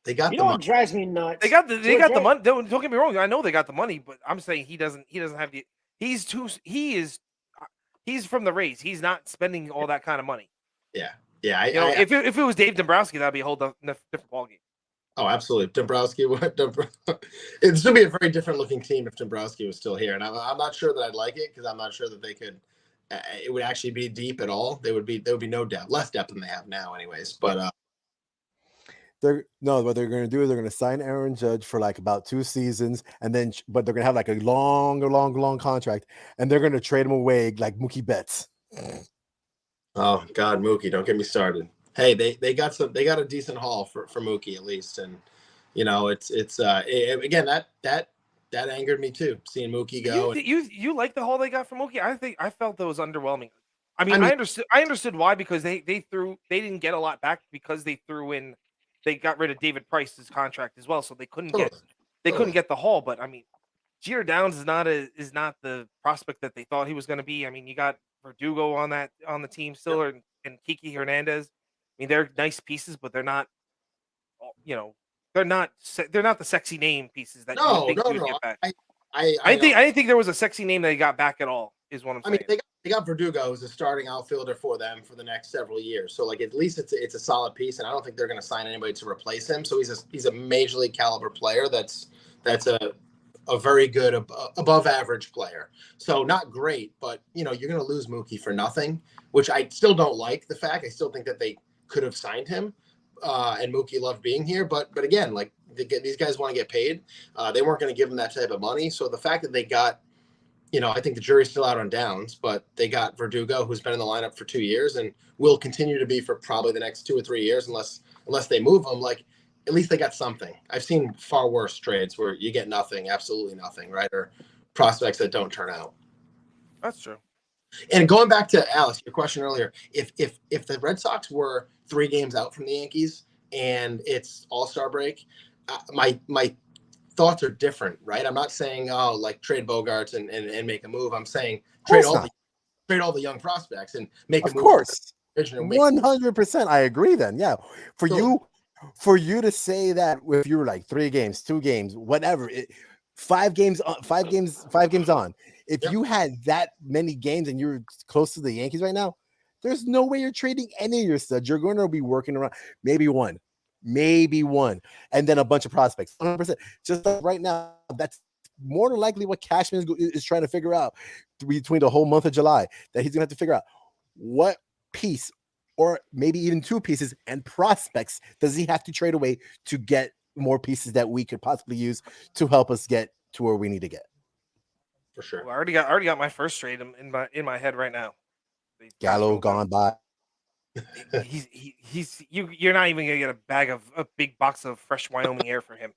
They got what drives me nuts? They got the money. Don't get me wrong. I know they got the money, but I'm saying he doesn't have the he's from the Rays. He's not spending all that kind of money. Yeah. If it was Dave Dombrowski, that'd be a whole different ballgame. Oh, absolutely. Dombrowski. It'd still be a very different looking team if Dombrowski was still here. And I'm not sure that I'd like it, because I'm not sure that they could. It would actually be deep at all. There would be no depth, less depth than they have now, anyways. But what they're going to do is they're going to sign Aaron Judge for about 2 seasons, and then but they're going to have a long contract, and they're going to trade him away like Mookie Betts. Oh God, Mookie! Don't get me started. Hey, they got a decent haul for Mookie at least, and it's again that that angered me too. Seeing Mookie go. You like the haul they got from Mookie? I felt that was underwhelming. I mean, I understood why, because they didn't get a lot back because they got rid of David Price's contract as well, so they couldn't get the haul. But I mean, Jeter Downs is not the prospect that they thought he was going to be. I mean, you got Verdugo on the team still, and Kiki Hernandez. I mean, they're nice pieces, but they're not. They're not the sexy name pieces that you think you would get back. I didn't think there was a sexy name that they got back at all. Is what I'm saying. I mean, they got Verdugo as a starting outfielder for them for the next several years. So like at least it's a solid piece, and I don't think they're going to sign anybody to replace him. So he's a major league caliber player. That's a very good above average player. So not great, but you're going to lose Mookie for nothing, which I still don't like the fact. I still think that they could have signed him, and Mookie loved being here. But again, like these guys want to get paid. They weren't going to give him that type of money. So the fact that they got, I think the jury's still out on Downs, but they got Verdugo, who's been in the lineup for 2 years and will continue to be for probably the next 2 or 3 years, unless they move him. Like, at least they got something. I've seen far worse trades where you get nothing, absolutely nothing, right? Or prospects that don't turn out. That's true. And going back to Alice, your question earlier, if the Red Sox were 3 games out from the Yankees and it's All-Star break, my thoughts are different, right? I'm not saying like trade Bogarts and make a move. I'm saying trade all the young prospects and make a move. Of course, 100%. I agree. Then, yeah, for you to say that if you were like 3 games, 2 games, whatever, 5 games on. If you had that many games and you're close to the Yankees right now, there's no way you're trading any of your studs. You're going to be working around maybe one, and then a bunch of prospects. 100%. Just like right now, that's more than likely what Cashman is trying to figure out between the whole month of July, that he's going to have to figure out what piece, or maybe even 2 pieces and prospects, does he have to trade away to get more pieces that we could possibly use to help us get to where we need to get. For sure. Well, I already got my first trade in my head right now. Gallo gone by. You're not even gonna get a big box of fresh Wyoming air for him.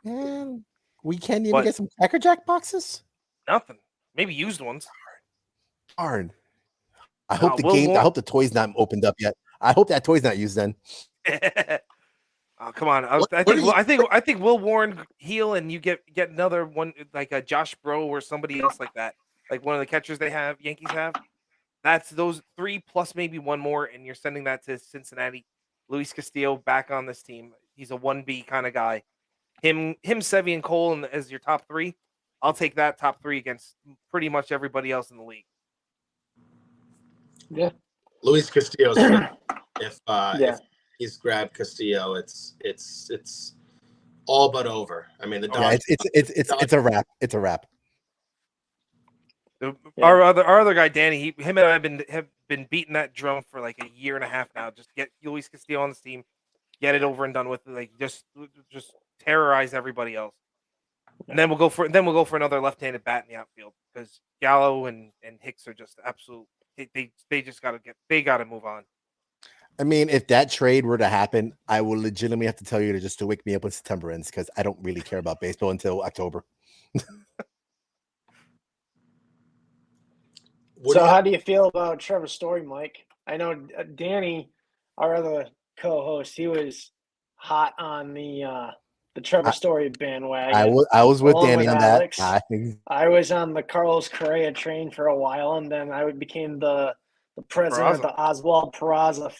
Man, we can't even get some Cracker Jack boxes. Nothing. Maybe used ones. Darn. I hope the toy's not opened up yet. I hope that toy's not used then. Oh, come on. I think Will Warren heel and you get another one like a Josh Bro or somebody else like that. Like one of the catchers Yankees have. That's those 3 plus maybe one more, and you're sending that to Cincinnati. Luis Castillo back on this team. He's a 1B kind of guy. Him, Sevy, and Cole as your top 3. I'll take that top 3 against pretty much everybody else in the league. Yeah. Luis Castillo's if he's grabbed Castillo, it's all but over. I mean, it's a wrap. It's a wrap. Our other guy, Danny, him and I have been beating that drum for like a year and a half now. Just get Luis Castillo on this team, get it over and done with. Like just terrorize everybody else, and then we'll go for another left-handed bat in the outfield because Gallo and Hicks are just absolute. They just gotta move on. I mean, if that trade were to happen, I will legitimately have to tell you to wake me up when September ends, because I don't really care about baseball until October. So how do you feel about Trevor Story, Mike? I know Danny, our other co-host, he was hot on the Trevor Story bandwagon. I was with Danny on Alex. That. I was on the Carlos Correa train for a while, and then I became the president of the Oswald Peraza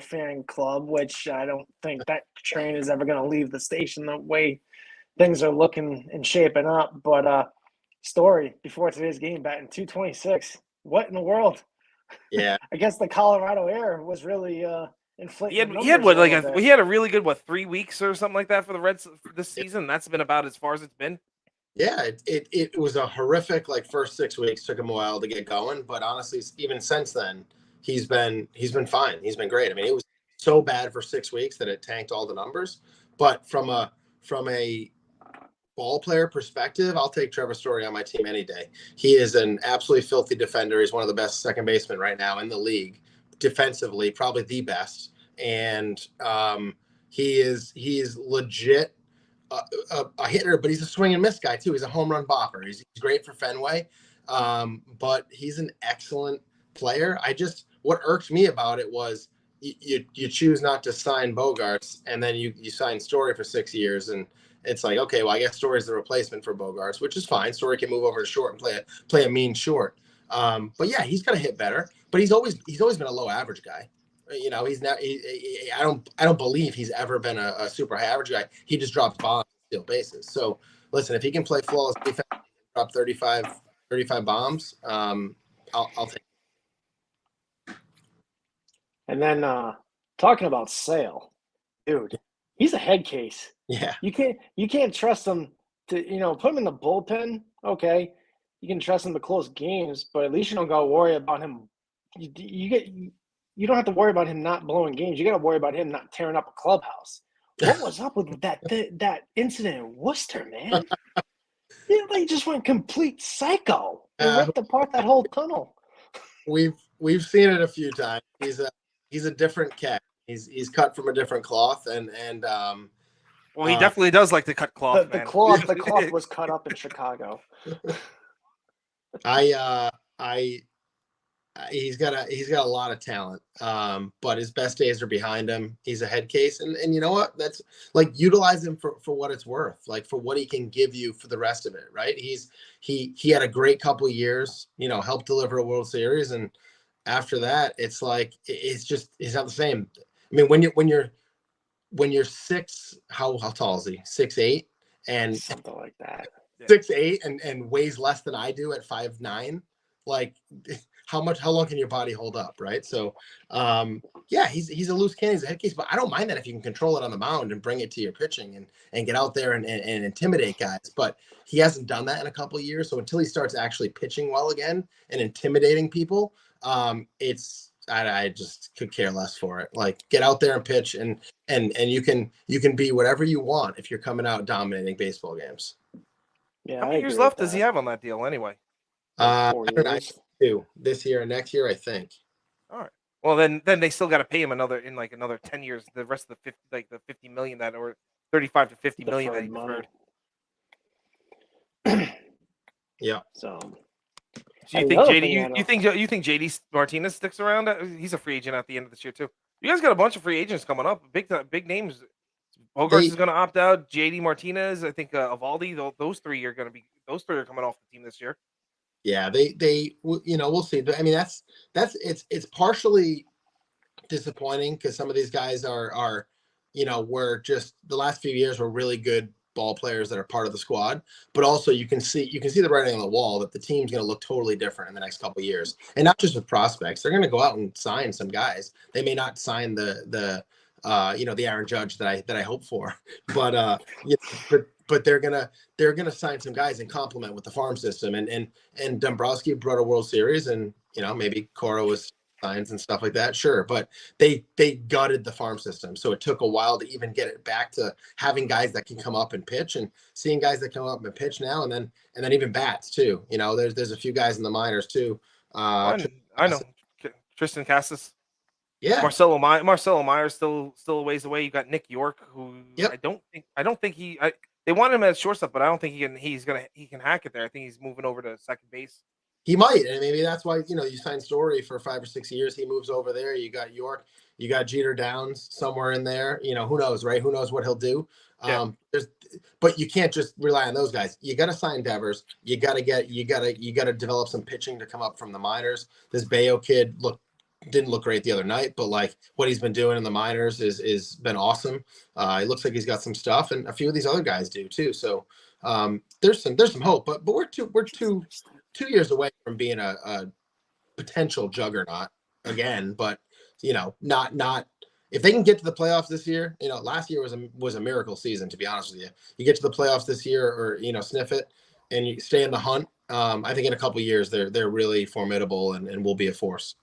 fan club, which I don't think that train is ever going to leave the station the way things are looking and shaping up. But Story before today's game batting .226. What in the world? Yeah, I guess the Colorado air was really inflating. He had a really good 3 weeks or something like that for the Reds this season. That's been about as far as it's been. Yeah, it was a horrific first 6 weeks. Took him a while to get going, but honestly, even since then, he's been fine. He's been great. I mean, it was so bad for 6 weeks that it tanked all the numbers. But from a ball player perspective, I'll take Trevor Story on my team any day. He is an absolutely filthy defender. He's one of the best second basemen right now in the league, defensively, probably the best. And he is legit a hitter, but he's a swing and miss guy too. He's a home run bopper. He's great for Fenway, but he's an excellent player. What irked me about it was you choose not to sign Bogarts, and then you sign Story for 6 years, and it's like, okay, well, I guess Story's the replacement for Bogarts, which is fine. Story can move over to short and play a mean short. But yeah, he's got to hit better. But he's always been a low average guy. You know, he's not. I don't believe he's ever been a super high average guy. He just drops bombs, steal bases. So listen, if he can play flawless defense, drop 35 bombs, I'll take. And then talking about Sale, dude, he's a head case. Yeah, you can't trust him to put him in the bullpen. Okay, you can trust him to close games, but at least you don't got to worry about him. You don't have to worry about him not blowing games. You got to worry about him not tearing up a clubhouse. What was up with that incident in Worcester, man? They just went complete psycho and ripped apart that whole tunnel. We've seen it a few times. He's a different cat. He's cut from a different cloth, and well, he definitely does like to cut cloth. The cloth was cut up in Chicago. He's got a lot of talent, but his best days are behind him. He's a head case, and you know what? That's like, utilize him for what it's worth, like for what he can give you for the rest of it, right? He had a great couple of years, helped deliver a World Series, and after that, it's like it's not the same. I mean, when you're six, how tall is he? 6'8", and something like that. 6'8", and weighs less than I do at 5'9". Like, how long can your body hold up, right? So, yeah, he's a loose cannon, he's a head case, but I don't mind that if you can control it on the mound and bring it to your pitching and get out there and intimidate guys. But he hasn't done that in a couple of years. So until he starts actually pitching well again and intimidating people, I just could care less for it. Like, get out there and pitch, and you can be whatever you want if you're coming out dominating baseball games. Yeah. How many years left does he have on that deal anyway? I don't know, 2 this year and next year, I think. All right. Well, then they still got to pay him another 10 years. The rest of the $50 million that, or 35 to 50 million that he deferred. Yeah. So. Do you think JD? You think JD Martinez sticks around? He's a free agent at the end of this year too. You guys got a bunch of free agents coming up. Big names. Bogarts is going to opt out. JD Martinez. I think Evaldi. Those three are coming off the team this year. Yeah, we'll see. I mean, it's partially disappointing because some of these guys are were just, the last few years were really good ball players that are part of the squad, but also you can see the writing on the wall that the team's going to look totally different in the next couple of years, and not just with prospects. They're going to go out and sign some guys. They may not sign the Aaron Judge that I hope for, but they're gonna sign some guys and complement with the farm system, and Dombrowski brought a World Series, and maybe Cora was signs and stuff like that, sure, but they gutted the farm system, so it took a while to even get it back to having guys that can come up and pitch, and seeing guys that come up and pitch now, and then even bats too. There's a few guys in the minors too. I know Tristan Casas. Yeah, Marcelo Myers still a ways away. You got Nick York, who I don't think he. They want him as shortstop, but I don't think he can hack it there. I think he's moving over to second base. He might, and maybe that's why you sign Story for 5 or 6 years. He moves over there. You got York, you got Jeter Downs somewhere in there. Who knows, right? Who knows what he'll do? Yeah. But you can't just rely on those guys. You got to sign Devers. You got to develop some pitching to come up from the minors. This Bayo kid didn't look great the other night, but like what he's been doing in the minors is been awesome. It looks like he's got some stuff, and a few of these other guys do too. So there's some hope, but we're two years away from being a potential juggernaut again. But not if they can get to the playoffs this year. Last year was a miracle season, to be honest with you. You get to the playoffs this year, or sniff it, and you stay in the hunt. I think in a couple of years they're really formidable and will be a force.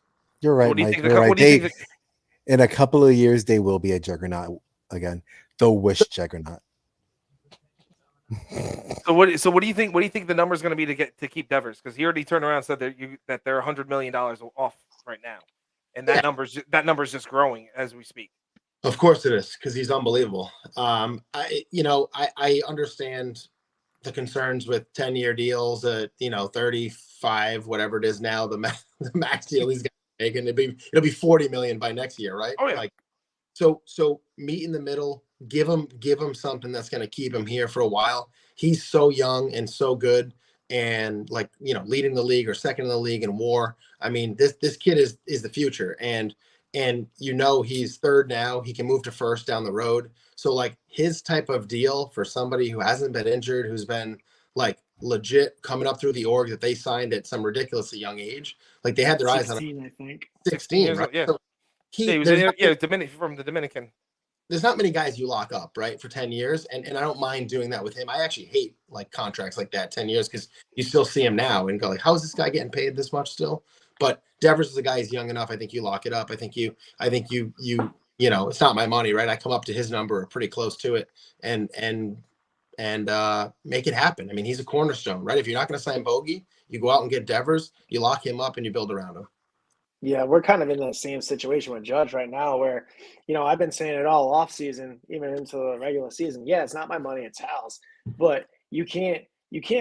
You're right, Mike. You're right. In a couple of years, they will be a juggernaut again. The wish juggernaut. So what do you think? What do you think the number is going to be to keep Devers? Because he already turned around and said that they're $100 million off right now, and that number's just growing as we speak. Of course it is, because he's unbelievable. I understand the concerns with 10-year deals at 35, whatever it is now, the max deal he's got to make, and it'll be 40 million by next year, right? Oh yeah. Like, so meet in the middle, give him something that's going to keep him here for a while. He's so young and so good, and leading the league or second in the league in WAR. I mean, this kid is the future, and he's third now. He can move to first down the road. So like his type of deal for somebody who hasn't been injured, who's been like legit coming up through the org that they signed at some ridiculously young age. Like they had their eyes on him. I think 16, right? Yeah. So he was from the Dominican. There's not many guys you lock up, right, for 10 years. And I don't mind doing that with him. I actually hate like contracts like that, 10 years, because you still see him now and go like, how is this guy getting paid this much still? But Devers is a guy, he's young enough. I think you lock it up. I think you it's not my money, right? I come up to his number or pretty close to it and make it happen. I mean, he's a cornerstone, right? If you're not going to sign Bogey, you go out and get Devers, you lock him up and you build around him. Yeah, we're kind of in the same situation with Judge right now where, I've been saying it all off season, even into the regular season. Yeah, it's not my money, it's Hal's. But you can't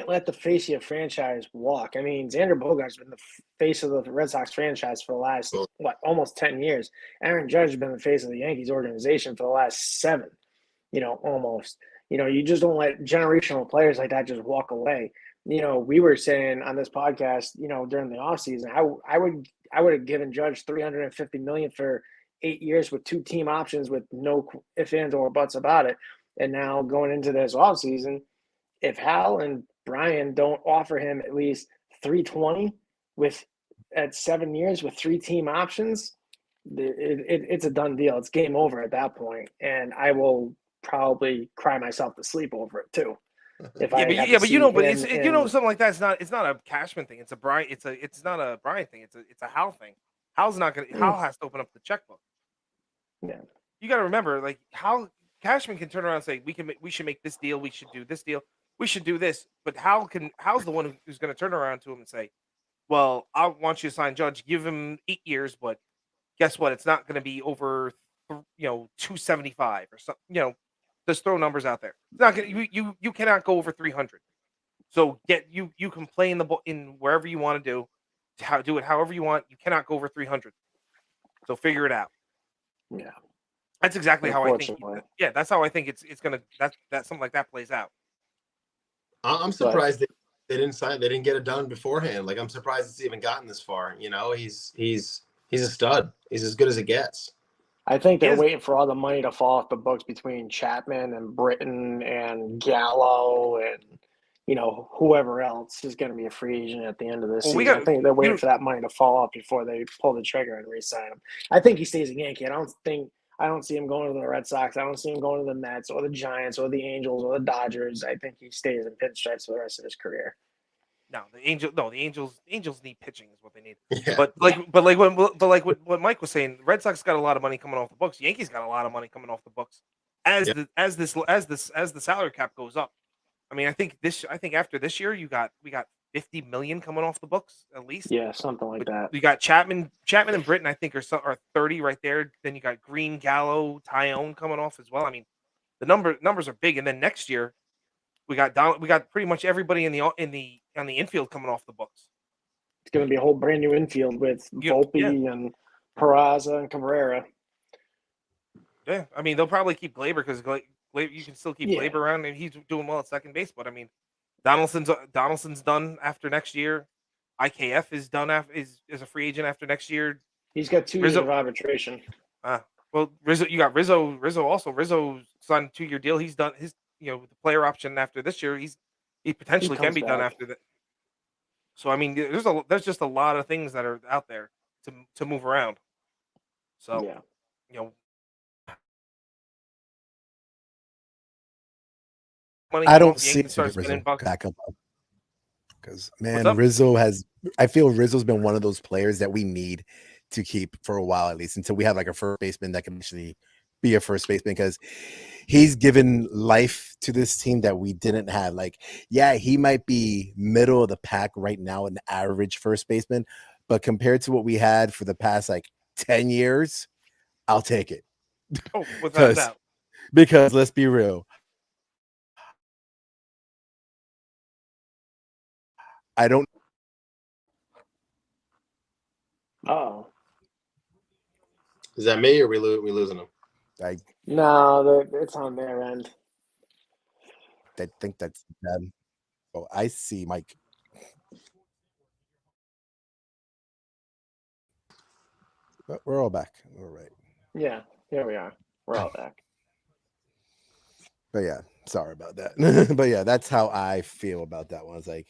let the face of your franchise walk. I mean, Xander Bogaerts been the face of the Red Sox franchise for the last, almost 10 years. Aaron Judge has been the face of the Yankees organization for the last 7, almost. You just don't let generational players like that just walk away. We were saying on this podcast, during the offseason, I would have given Judge $350 million for 8 years with 2 team options with no ifs, ands, or buts about it. And now going into this offseason, if Hal and Brian don't offer him at least $320 at 7 years with 3 team options, it's a done deal. It's game over at that point, and I will probably cry myself to sleep over it too. But something like that. It's not a Cashman thing. It's a Brian. It's not a Brian thing. It's a Hal thing. Hal's not gonna. Hal has to open up the checkbook. Yeah, you got to remember, like Hal Cashman can turn around and say, we should make this deal. We should do this deal. We should do this. But Hal's the one who's going to turn around to him and say, well, I want you to sign Judge. Give him 8 years, but guess what? It's not going to be over 275 or something. Just throw numbers out there. It's not gonna, you cannot go over 300. So you can play in wherever you want to do it however you want. You cannot go over 300. So figure it out. Yeah, that's exactly how I think. Yeah, that's how I think it's gonna that something like that plays out. I'm surprised they didn't get it done beforehand. Like I'm surprised it's even gotten this far. He's a stud. He's as good as it gets. I think they're waiting for all the money to fall off the books between Chapman and Britton and Gallo and whoever else is going to be a free agent at the end of this season. I think they're waiting for that money to fall off before they pull the trigger and re-sign him. I think he stays a Yankee. I don't see him going to the Red Sox. I don't see him going to the Mets or the Giants or the Angels or the Dodgers. I think he stays in pinstripes for the rest of his career. No, the Angels need pitching is what they need. Yeah. But what Mike was saying, the Red Sox got a lot of money coming off the books. Yankees got a lot of money coming off the books as the salary cap goes up. I mean, I think after this year we got 50 million coming off the books at least. Yeah, something like that. We got Chapman and Britton, I think are 30 right there. Then you got Green, Gallo, Tyone coming off as well. I mean, the numbers are big. And then next year we got pretty much everybody on the infield coming off the books. It's going to be a whole brand new infield with Volpe and Peraza and Cabrera. Yeah, I mean they'll probably keep Glaber because you can still keep Glaber around and he's doing well at second base. But I mean, Donaldson's done after next year. IKF is done is a free agent after next year. He's got 2 years of arbitration. Well, Rizzo, you got Rizzo also. Rizzo signed a 2-year deal. He's done his the player option after this year. He potentially can be done after that. So I mean, there's just a lot of things that are out there to move around. So I don't see Rizzo back up because Rizzo I feel Rizzo's been one of those players that we need to keep for a while at least until we have like a first baseman that can actually be a first baseman because he's given life to this team that we didn't have. Like, yeah, he might be middle of the pack right now, an average first baseman, but compared to what we had for the past like 10 years, I'll take it. Oh, without a doubt. Because let's be real, I don't. Oh. Is that me or we losing them? No, it's on their end. I think that's them. Oh, I see, Mike. But we're all back. All right. Yeah, here we are. We're all back. But yeah, sorry about that. But yeah, that's how I feel about that one. It's like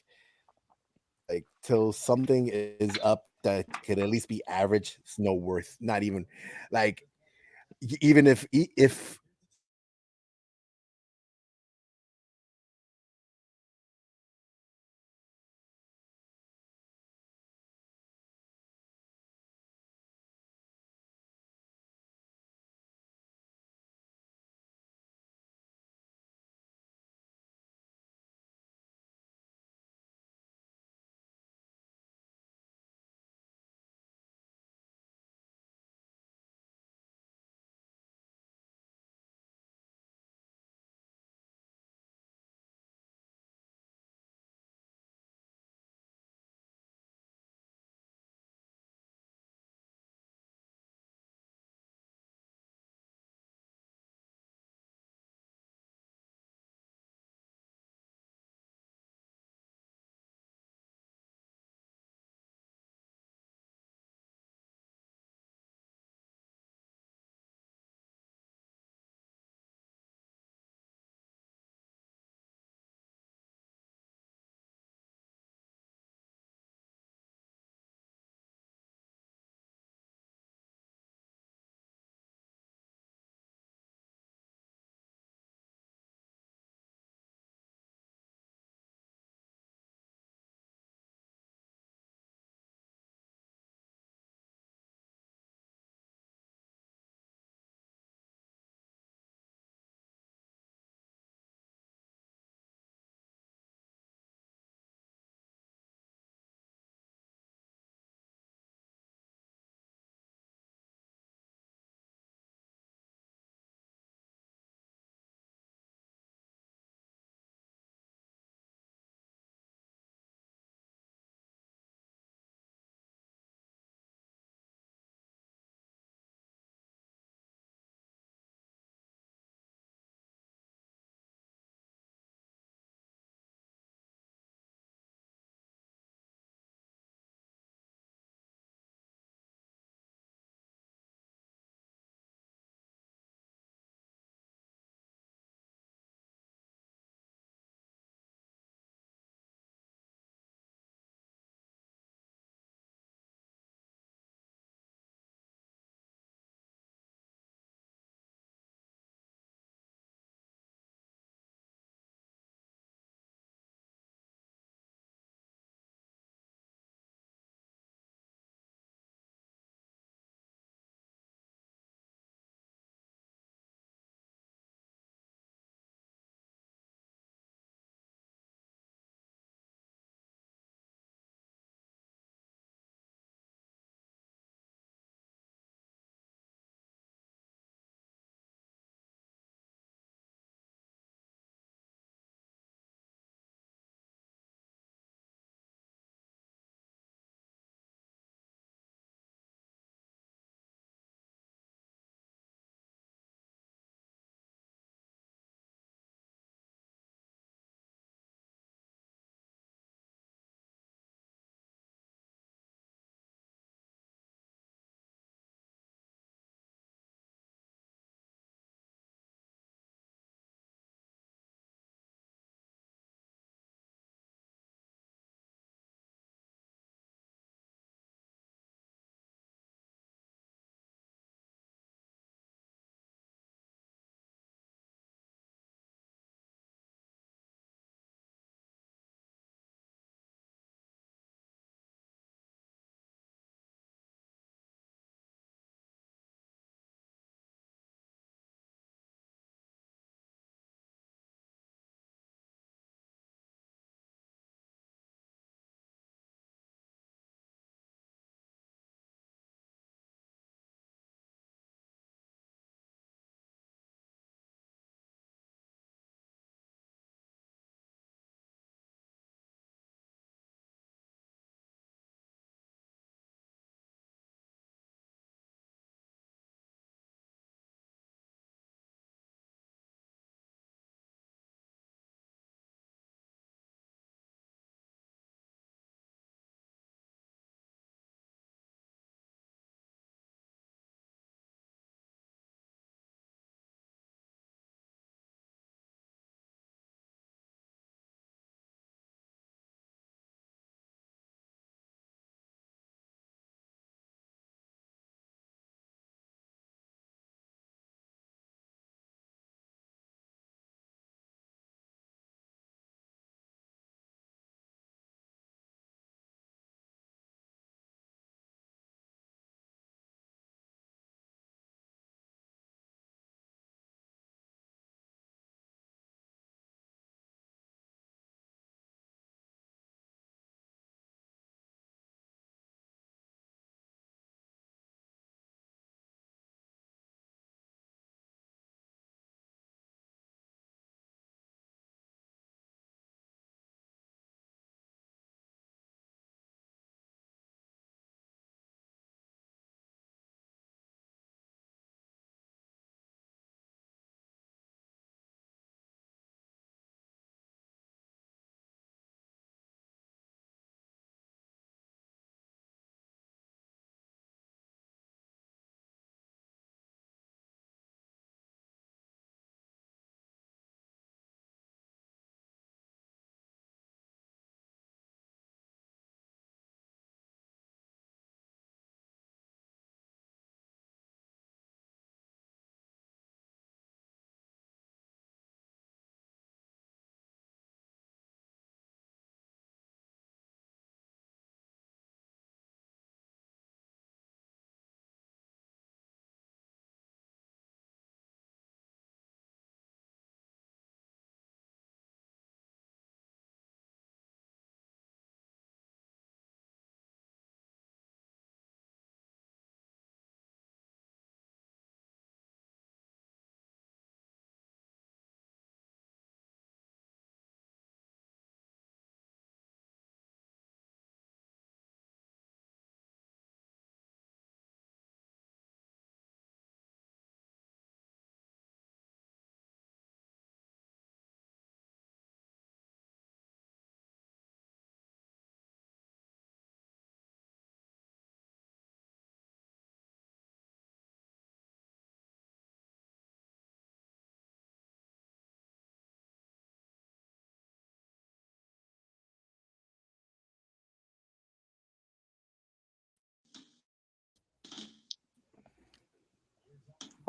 till something is up that could at least be average, it's no worth. Not even like even if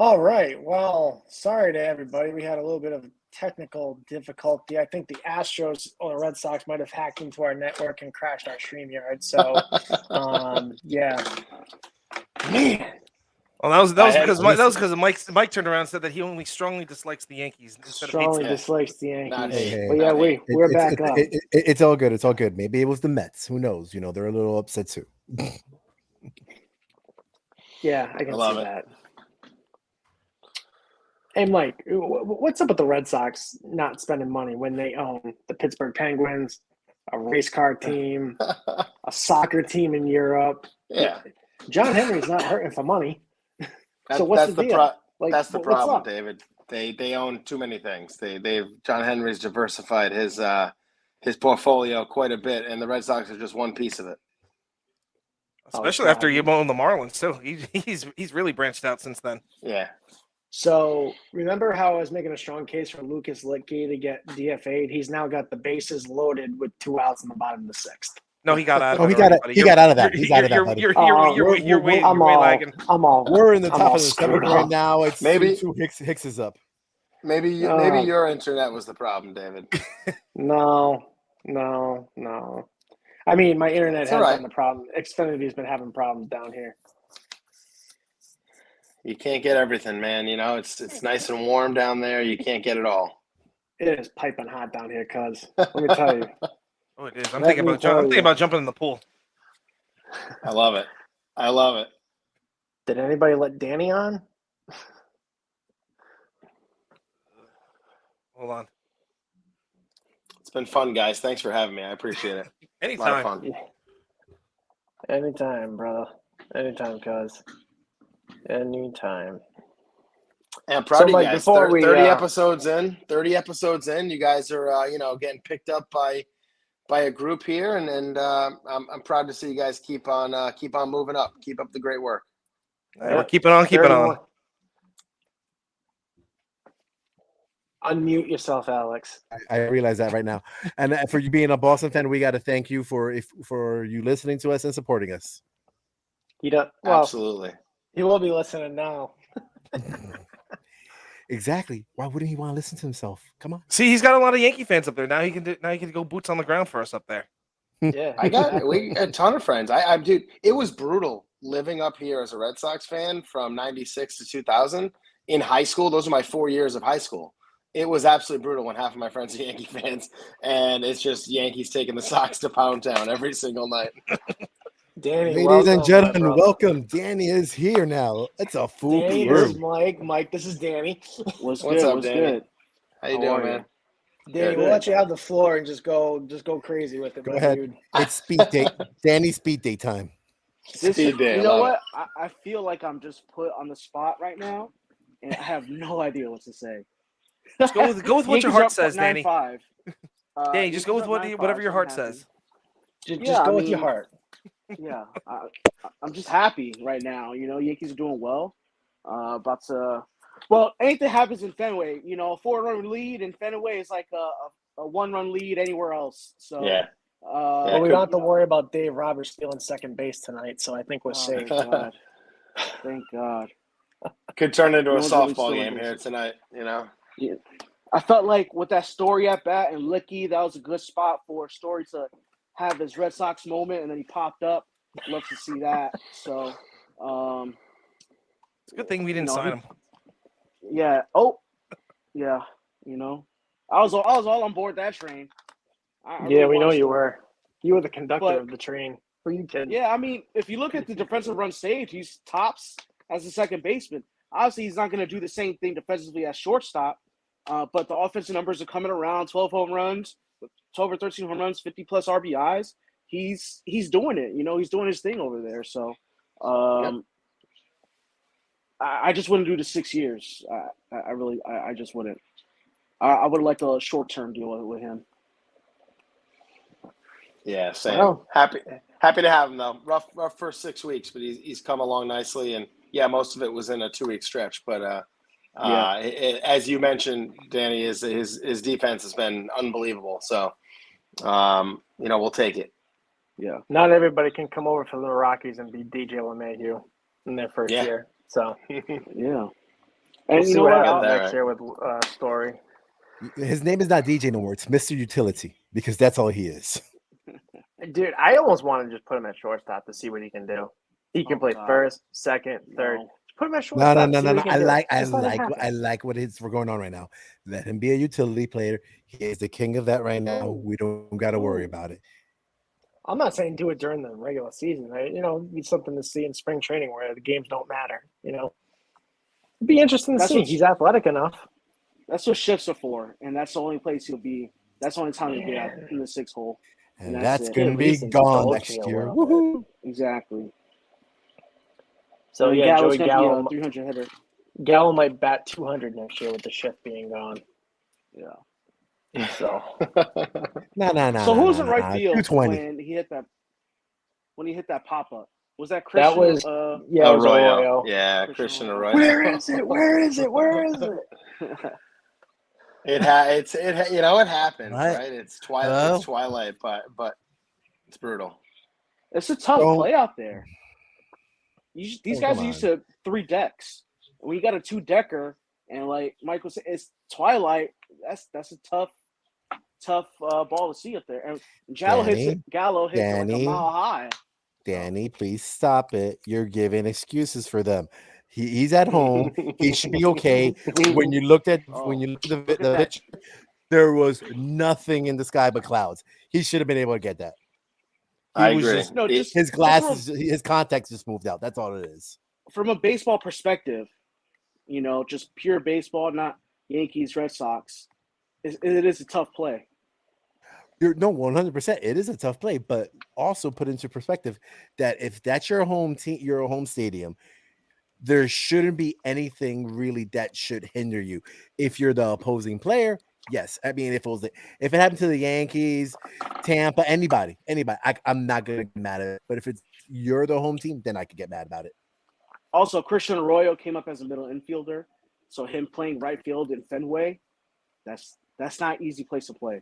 All right. Well, sorry to everybody. We had a little bit of technical difficulty. I think the Astros or the Red Sox might have hacked into our network and crashed our StreamYard. So, yeah. Man. Well, that was because Mike turned around and said that he only strongly dislikes the Yankees instead strongly of dislikes the Yankees. Hey, but yeah, we're back up. It's all good. It's all good. Maybe it was the Mets. Who knows? You know, they're a little upset too. Yeah, I can see that. Hey, Mike, what's up with the Red Sox not spending money when they own the Pittsburgh Penguins, a race car team, a soccer team in Europe? Yeah. John Henry's not hurting for money. So what's the deal? That's the problem, David. They own too many things. John Henry's diversified his portfolio quite a bit, and the Red Sox are just one piece of it. Especially after you own the Marlins too. He's really branched out since then. Yeah. So remember how I was making a strong case for Lucas Litke to get DFA'd? He's now got the bases loaded with 2 outs in the bottom of the 6th. No, he got out of it. He got out of that. He's out of that, buddy. You're way lagging. We're in the top of the 7th right now. It's maybe 2 Hicks is up. Maybe your internet was the problem, David. No. I mean, my internet has been the problem. Xfinity's been having problems down here. You can't get everything, man. You know, it's nice and warm down there. You can't get it all. It is piping hot down here, cuz. Let me tell you. Oh, it is. I'm thinking about jumping in the pool. I love it. Did anybody let Danny on? Hold on. It's been fun, guys. Thanks for having me. I appreciate it. Anytime. A lot of fun. Yeah. Anytime, brother. Anytime, cuz. Anytime. And I'm proud of you Mike, guys. before 30 episodes in. 30 episodes in. You guys are, getting picked up by a group here, and I'm proud to see you guys keep on moving up. Keep up the great work. We're keeping on. Unmute yourself, Alex. I realize that right now. And for you being a Boston fan, we got to thank you for you listening to us and supporting us. Absolutely. He will be listening now. Exactly. Why wouldn't he want to listen to himself? Come on. See, he's got a lot of Yankee fans up there. Now he can go boots on the ground for us up there. Yeah, we a ton of friends. Dude, it was brutal living up here as a Red Sox fan from '96 to 2000 in high school. Those are my 4 years of high school. It was absolutely brutal when half of my friends are Yankee fans, and it's just Yankees taking the Sox to Pound Town every single night. Danny, ladies and gentlemen, welcome. Danny is here now. It's a full Danny, room. this is Mike. Mike, this is Danny. What's up, Danny? Good? How you doing, man? Danny, we'll let you have the floor and just go crazy with it. Go ahead. Dude. It's speed date. Danny's speed date time. Speed day. You know what? I feel like I'm just put on the spot right now, and I have no idea what to say. Just go with what your heart says, Danny. 9-5. Danny, just go with whatever your heart says. Just go with your heart. Yeah, I'm just happy right now. You know, Yankees are doing well. Well, anything happens in Fenway. You know, a 4-run lead in Fenway is like a 1-run lead anywhere else. So yeah. We don't have to worry about Dave Roberts stealing second base tonight, so I think we're safe. Thank God. Could turn into a softball game here tonight, you know. Yeah. I felt like with that Story at bat and Licky, that was a good spot for Story to have his Red Sox moment, and then he popped up. Love to see that. So, it's a good thing we didn't sign him. Yeah. Oh, yeah. You know, I was all on board that train. We know you were. You were the conductor of the train. Who you kidding? Yeah, I mean, if you look at the defensive run saved, he's tops as a second baseman. Obviously, he's not going to do the same thing defensively as shortstop, but the offensive numbers are coming around. 12 home runs, 12 or 13 home runs, 50-plus RBIs. He's doing it. You know, he's doing his thing over there. So I just wouldn't do the 6 years. I just wouldn't. I would like a short-term deal with him. Yeah, same. Well, happy to have him though. Rough first 6 weeks, but he's come along nicely, and yeah, most of it was in a 2-week stretch. But as you mentioned, Danny, his defense has been unbelievable. So we'll take it. Yeah. Not everybody can come over from the Rockies and be DJ LeMahieu in their first year. So yeah. We'll see what happens there, next year with Story. His name is not DJ no more. It's Mr. Utility because that's all he is. Dude, I almost want to just put him at shortstop to see what he can do. He can play first, second, third. No. Put him at shortstop. No. I like what is going on right now. Let him be a utility player. He is the king of that right now. We don't got to worry about it. I'm not saying do it during the regular season, right? Need something to see in spring training where the games don't matter. It'd be interesting to see. He's athletic enough. That's what shifts are for, and that's the only place he'll be. That's the only time he'll be out in the 6 hole. And that's going to be gone next year. Woohoo! Exactly. So Gallo's Joey gonna Gallo, be a 300 hitter. Gallo might bat 200 next year with the shift being gone. Yeah. So no. So who's in right field 220. when he hit that pop up? Was that Christian? that was it was Arroyo. Arroyo. Yeah, Christian Arroyo. Where is it? Where is it? Where is it? It happens, What? right? It's twilight, but it's brutal. It's a tough play out there. These guys are used to 3 decks. When you got a 2-decker, and like Michael said, it's twilight. That's a tough ball to see up there. And Gallo hits it like a mile high. Danny, please stop it. You're giving excuses for them. He's at home. He should be okay. When you looked at the picture, there was nothing in the sky but clouds. He should have been able to get that. I agree. His glasses, his contacts just moved out. That's all it is. From a baseball perspective, just pure baseball, not Yankees, Red Sox. It is a tough play. 100%. It is a tough play, but also put into perspective that if that's your home team, your home stadium, there shouldn't be anything really that should hinder you. If you're the opposing player, yes. I mean, if it happened to the Yankees, Tampa, anybody, I'm not gonna get mad at it. But if you're the home team, then I could get mad about it. Also, Christian Arroyo came up as a middle infielder, so him playing right field in Fenway, that's not an easy place to play.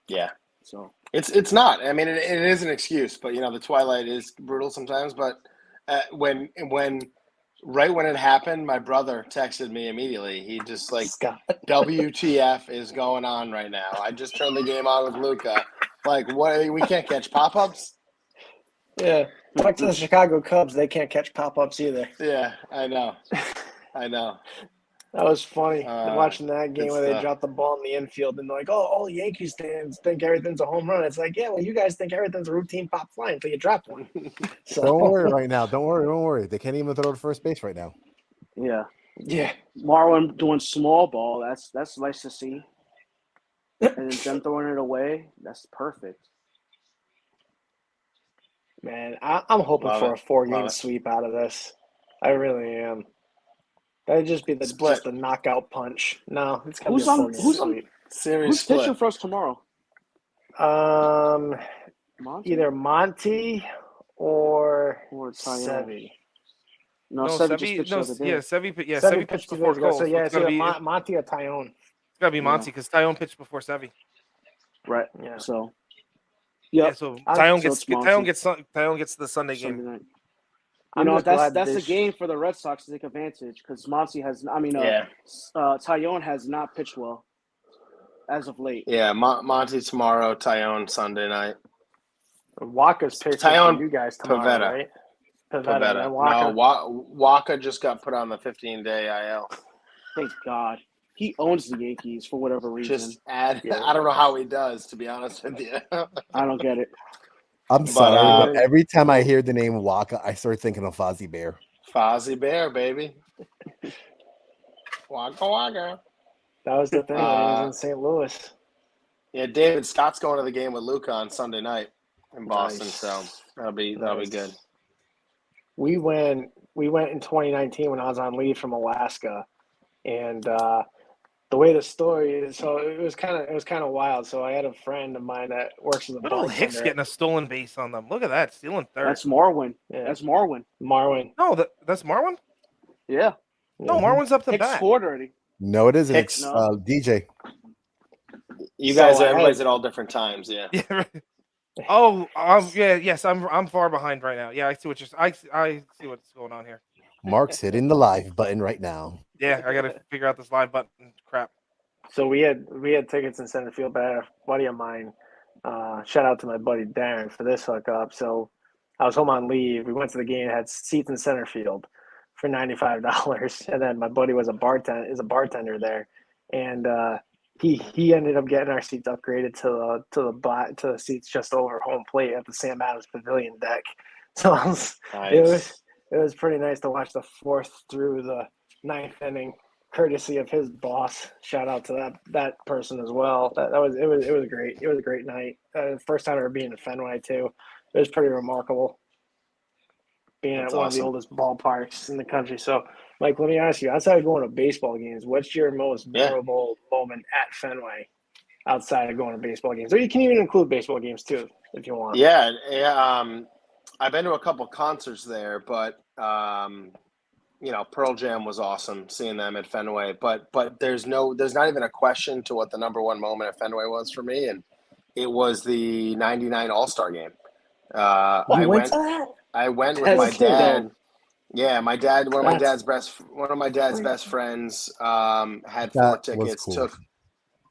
Yeah. So it's not. I mean, it is an excuse, but the twilight is brutal sometimes. But when it happened, my brother texted me immediately. He just like, WTF is going on right now? I just turned the game on with Luca. Like, what? We can't catch pop-ups? Yeah. Back to the Chicago Cubs, they can't catch pop-ups either. Yeah, I know. That was funny watching that game where they dropped the ball in the infield and they're like, all Yankees fans think everything's a home run. It's like, yeah, well, you guys think everything's a routine pop fly until you drop one. So don't worry right now. Don't worry. They can't even throw to first base right now. Yeah. Yeah. Marlon doing small ball, that's nice to see. And them throwing it away, that's perfect. Man, I'm hoping for a 4-game sweep out of this. I really am. That'd just be just the knockout punch. No, it's gonna be a sweep. Who's pitching for us tomorrow? Either Monty or Sevy. No, Sevy Sevy pitched before Cole. So yeah, it's either Monty or Tyone. It's gotta be Monty because Tyone pitched before Sevy. Right. Yeah. So. Yeah. So Tyone gets the Sunday game. Night. That's a game for the Red Sox to take advantage because Monty Tyone has not pitched well as of late. Yeah, Monty tomorrow, Tyone Sunday night. Waka's pitching for you guys tomorrow, right? Pavetta. No, Waka just got put on the 15-day IL. Thank God. He owns the Yankees for whatever reason. I don't know how he does, to be honest with you. I don't get it. I'm sorry, but every time I hear the name Waka, I start thinking of Fozzie Bear. Fozzie Bear, baby. Waka. That was the thing. He was in St. Louis. Yeah, David Scott's going to the game with Luca on Sunday night in Boston, so that'll be good. We went in 2019 when I was on leave from Alaska, and the way the story is, so it was kind of wild. So I had a friend of mine that works as a Little Hicks getting a stolen base on them. Look at that, stealing third. That's Marwin. Yeah. That's Marwin. No, that's Marwin. Yeah. No, Marwin's up the Hicks bat. scored already. No, it isn't. Hicks, it's DJ. You guys, everybody's at all different times. Yeah. Yeah. Right. Oh, yes. I'm far behind right now. Yeah, I see what I see what's going on here. Mark's hitting the live button right now. Yeah, I gotta figure out this live button crap. So we had tickets in center field, but a buddy of mine, shout out to my buddy Darren for this hookup. So I was home on leave. We went to the game, had seats in center field for $95, and then my buddy was a bartender there, and he ended up getting our seats upgraded to the seats just over home plate at the Sam Adams Pavilion deck. So it was pretty nice to watch the fourth through the ninth inning, courtesy of his boss. Shout out to that person as well. It was great. It was a great night. First time ever being in Fenway too. It was pretty remarkable being at one of the oldest ballparks in the country. So, Mike, let me ask you: outside of going to baseball games, what's your most memorable moment at Fenway? Outside of going to baseball games, or you can even include baseball games too, if you want. Yeah. I've been to a couple concerts there, but Pearl Jam was awesome seeing them at Fenway. But there's not even a question to what the number one moment at Fenway was for me, and it was the '99 All-Star game. I went with my dad. Yeah, my dad. One of my dad's best friends had 4 tickets. Cool.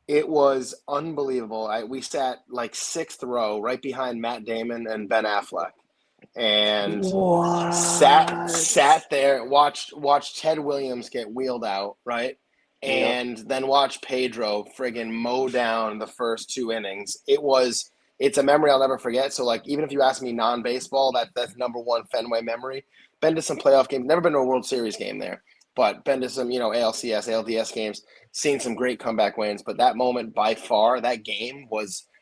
It was unbelievable. We sat like 6th row, right behind Matt Damon and Ben Affleck, and sat there, watched Ted Williams get wheeled out, right, and then watch Pedro friggin' mow down the first 2 innings. It's a memory I'll never forget. So, like, even if you ask me non-baseball, that's number one Fenway memory. Been to some playoff games, never been to a World Series game there, but been to some, ALCS, ALDS games, seen some great comeback wins. But that moment, by far, that game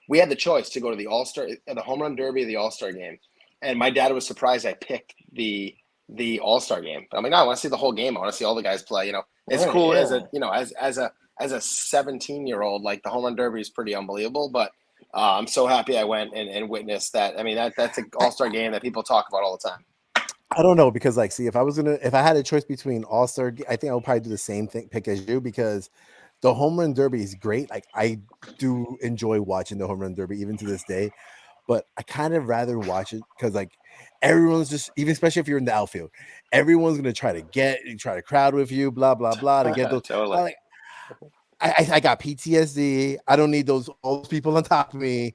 we had the choice to go to the All-Star, the Home Run Derby, or the All-Star game. And my dad was surprised I picked the All-Star game. But I'm like, no, I want to see the whole game. I want to see all the guys play. It's cool as a 17-year-old, like the Home Run Derby is pretty unbelievable. But I'm so happy I went and witnessed that. I mean, that's an All-Star game that people talk about all the time. I don't know, because if I had a choice between All-Star, I think I would probably do the same pick as you, because the Home Run Derby is great. Like, I do enjoy watching the Home Run Derby even to this day, but I kind of rather watch it because, like, everyone's just, even especially if you're in the outfield, everyone's gonna try to crowd with you, blah blah blah, to get those. Totally. I got PTSD. I don't need all those people on top of me.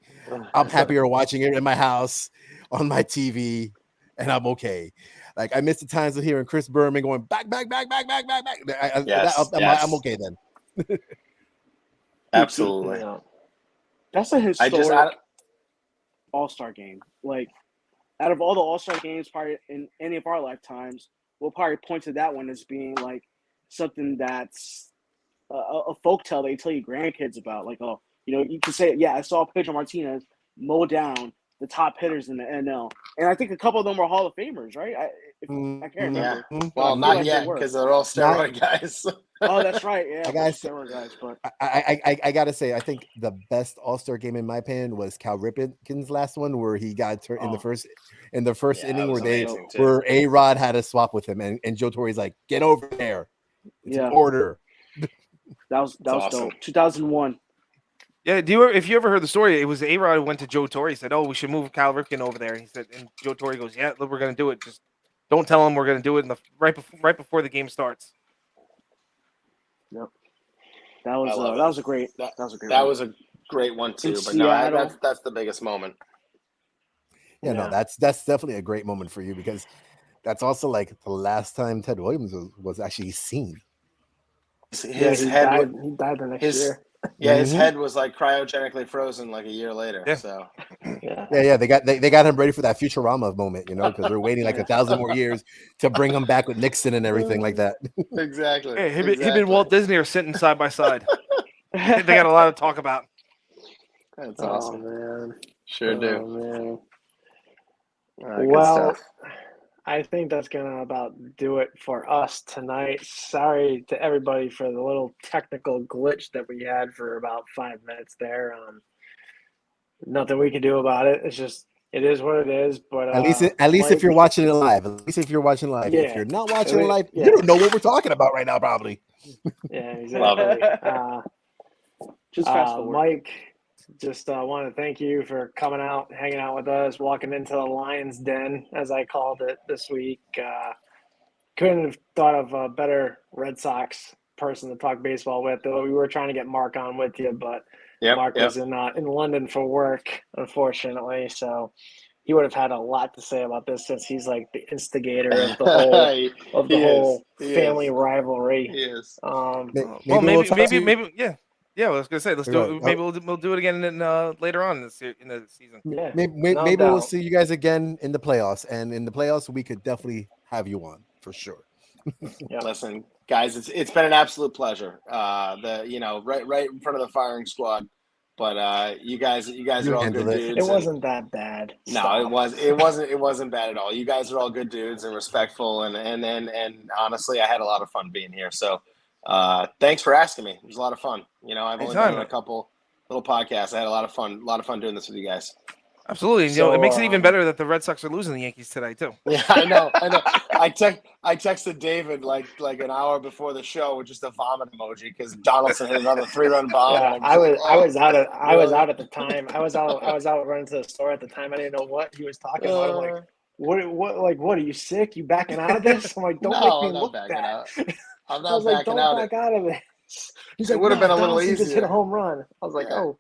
I'm happier watching it in my house on my TV, and I'm okay. Like, I miss the times of hearing Chris Berman going back. I'm okay then. Absolutely. That's a historic All-Star game. Like, out of all the All-Star games probably in any of our lifetimes, we'll probably point to that one as being like something that's a folktale that you tell your grandkids about. Like, you can say, yeah, I saw Pedro Martinez mow down the top hitters in the NL, and I think a couple of them were Hall of Famers, right? I can't remember. Yeah. Well, not yet, because they're all steroid guys. Oh, that's right. Yeah, steroid guys. But I gotta say, I think the best All-Star game in my opinion was Cal Ripken's last one, where he got turned in the first inning, where A-Rod had a swap with him, and Joe Torre's like, "Get over there, it's an order." That was awesome. dope. 2001. Yeah, if you ever heard the story, it was A-Rod who went to Joe Torre. He said, "Oh, we should move Cal Ripken over there." And he said, and Joe Torre goes, "Yeah, look, we're going to do it. Just don't tell him we're going to do it right before the game starts." Yep. That was a great one too. But no, that's the biggest moment. Yeah, no, that's definitely a great moment for you, because that's also like the last time Ted Williams was actually seen. His head died the next year. Yeah, his head was like cryogenically frozen like a year later. Yeah. So yeah, they got him ready for that Futurama moment, because they're waiting like 1,000 more years to bring him back with Nixon and everything like that. Exactly. Hey, him and Walt Disney are sitting side by side. They got a lot to talk about. That's awesome, man. Sure do. Man. Well, I think that's gonna about do it for us tonight. Sorry to everybody for the little technical glitch that we had for about 5 minutes there. Nothing we can do about it. It is what it is. But at least if you're watching it live. Yeah. If you're not watching it live, you don't know what we're talking about right now, probably. Yeah, exactly. Just fast forward. Mike, just want to thank you for coming out, hanging out with us, walking into the Lion's Den, as I called it this week. couldn't have thought of a better Red Sox person to talk baseball with. Though we were trying to get Mark on with you, but Mark was in London for work, unfortunately. So he would have had a lot to say about this since he's like the instigator of the whole family rivalry. He is. Maybe. Yeah, I was gonna say let's do it. Maybe we'll do it again later on in the season. Yeah, maybe we'll see you guys again in the playoffs, and in the playoffs we could definitely have you on for sure. Listen, guys, it's been an absolute pleasure. Right in front of the firing squad. But you guys are all good dudes. It wasn't that bad. No, it wasn't bad at all. You guys are all good dudes and respectful, and honestly, I had a lot of fun being here. So, thanks for asking me. It was a lot of fun. I've only done a couple little podcasts. I had a lot of fun doing this with you guys. Absolutely. So, it makes it even better that the Red Sox are losing the Yankees today too. Yeah, I know. I texted David like an hour before the show with just a vomit emoji because Donaldson hit another 3-run bomb. Yeah, I was out at the time. I was out running to the store at the time. I didn't know what he was talking about. I'm like, what are you sick? You backing out of this? I'm like, don't make me look bad. I'm not backing out. Back out of this. He's it would have been a little easier. Just hit a home run. I was like, oh.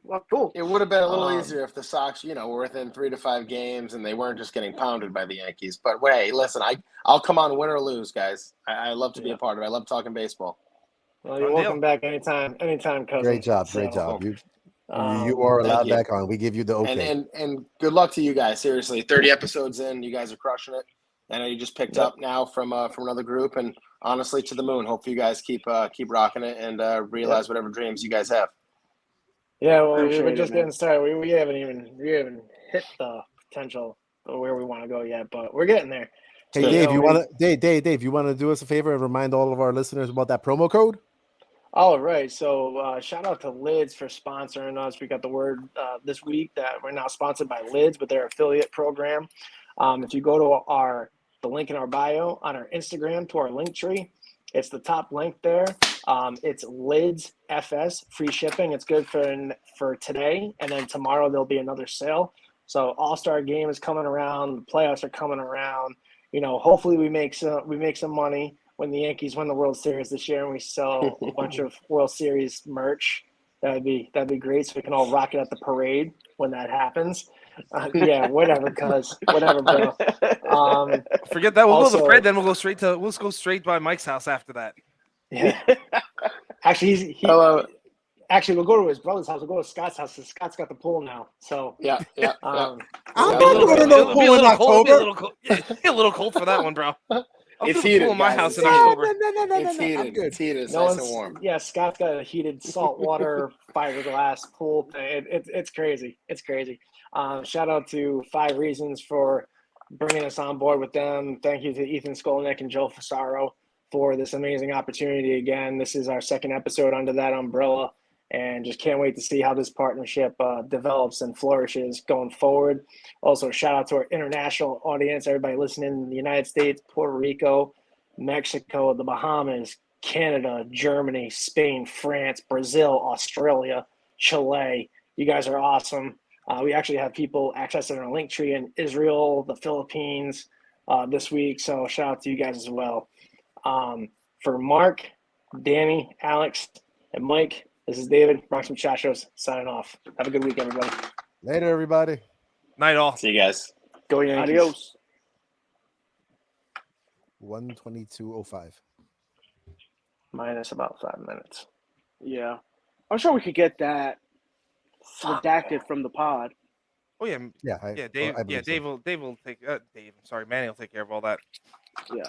Well, cool. It would have been a little easier if the Sox, were within 3 to 5 games and they weren't just getting pounded by the Yankees. But hey, listen, I'll come on win or lose, guys. I love to be a part of it. I love talking baseball. Well, you're welcome back anytime, cousin. Great job. You are allowed back on. We give you the okay. And good luck to you guys. Seriously, 30 episodes in, you guys are crushing it. I know you just picked up now from another group, and honestly, to the moon. Hopefully, you guys keep rocking it and realize whatever dreams you guys have. Yeah, well, we're just getting started. We haven't even hit the potential of where we want to go yet, but we're getting there. Hey, so, Dave, you want to do us a favor and remind all of our listeners about that promo code? All right. So shout out to Lids for sponsoring us. We got the word this week that we're now sponsored by Lids with their affiliate program. If you go to the link in our bio on our Instagram to our link tree, it's the top link there. It's Lids FS, free shipping. It's good for today, and then tomorrow there'll be another sale. So All-Star game is coming around. The playoffs are coming around. Hopefully we make some money when the Yankees win the World Series this year, and we sell a bunch of World Series merch. That'd be great. So we can all rock it at the parade when that happens. Yeah, whatever, whatever, bro. Forget that. We'll go to the parade, then we'll go straight by Mike's house after that. Yeah. Actually, actually, we'll go to his brother's house. We'll go to Scott's house. Scott's got the pool now. So yeah. I'm not going to no pool in October. Be a little cold for that one, bro. It's heated in my house in October. No. It's heated. It's heated. It's nice and warm. Yeah, Scott's got a heated saltwater fiberglass pool. It's crazy. It's crazy. Shout out to 5 Reasons for bringing us on board with them. Thank you to Ethan Skolnick and Joe Fasaro for this amazing opportunity again. This is our second episode under that umbrella, and just can't wait to see how this partnership develops and flourishes going forward. Also, shout out to our international audience, everybody listening in the United States, Puerto Rico, Mexico, the Bahamas, Canada, Germany, Spain, France, Brazil, Australia, Chile. You guys are awesome. We actually have people accessing our link tree in Israel, the Philippines this week, so shout out to you guys as well. For Mark, Danny, Alex, and Mike, this is David, Bronx Muchachos, signing off. Have a good week, everybody. Later, everybody. Night all. See you guys. Go Yankees. Adios. 1:22:05. Minus about 5 minutes. Yeah. I'm sure we could get that redacted from the pod. Oh yeah. Dave. I Dave will take. Dave. Sorry, Manny will take care of all that. Yeah.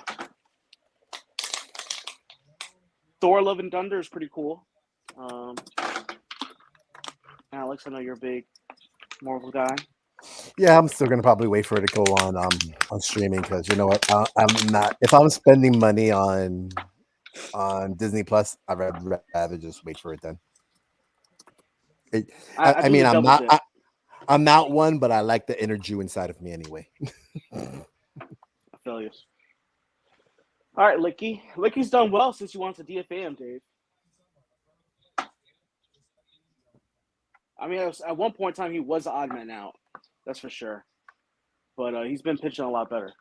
Thor: Love and Thunder is pretty cool. Alex, I know you're a big Marvel guy. Yeah, I'm still gonna probably wait for it to go on streaming because you know what, I'm not. If I'm spending money on Disney Plus, I'd rather just wait for it then. I mean, I'm not one, but I like the inner Jew inside of me anyway. I feel you. All right, Licky. Licky's done well since you wants to DFA him, Dave. I mean, at one point in time, he was the odd man out. That's for sure. But he's been pitching a lot better.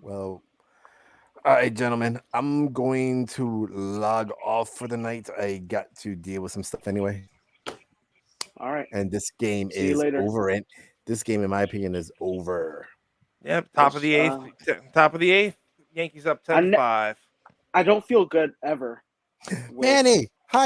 Well, all right, gentlemen. I'm going to log off for the night. I got to deal with some stuff anyway. All right. And this game See you is later. over. And this game, in my opinion, is over. Yep. Top of the eighth. Top of the eighth. Yankees up 10-5. I don't feel good ever. Manny,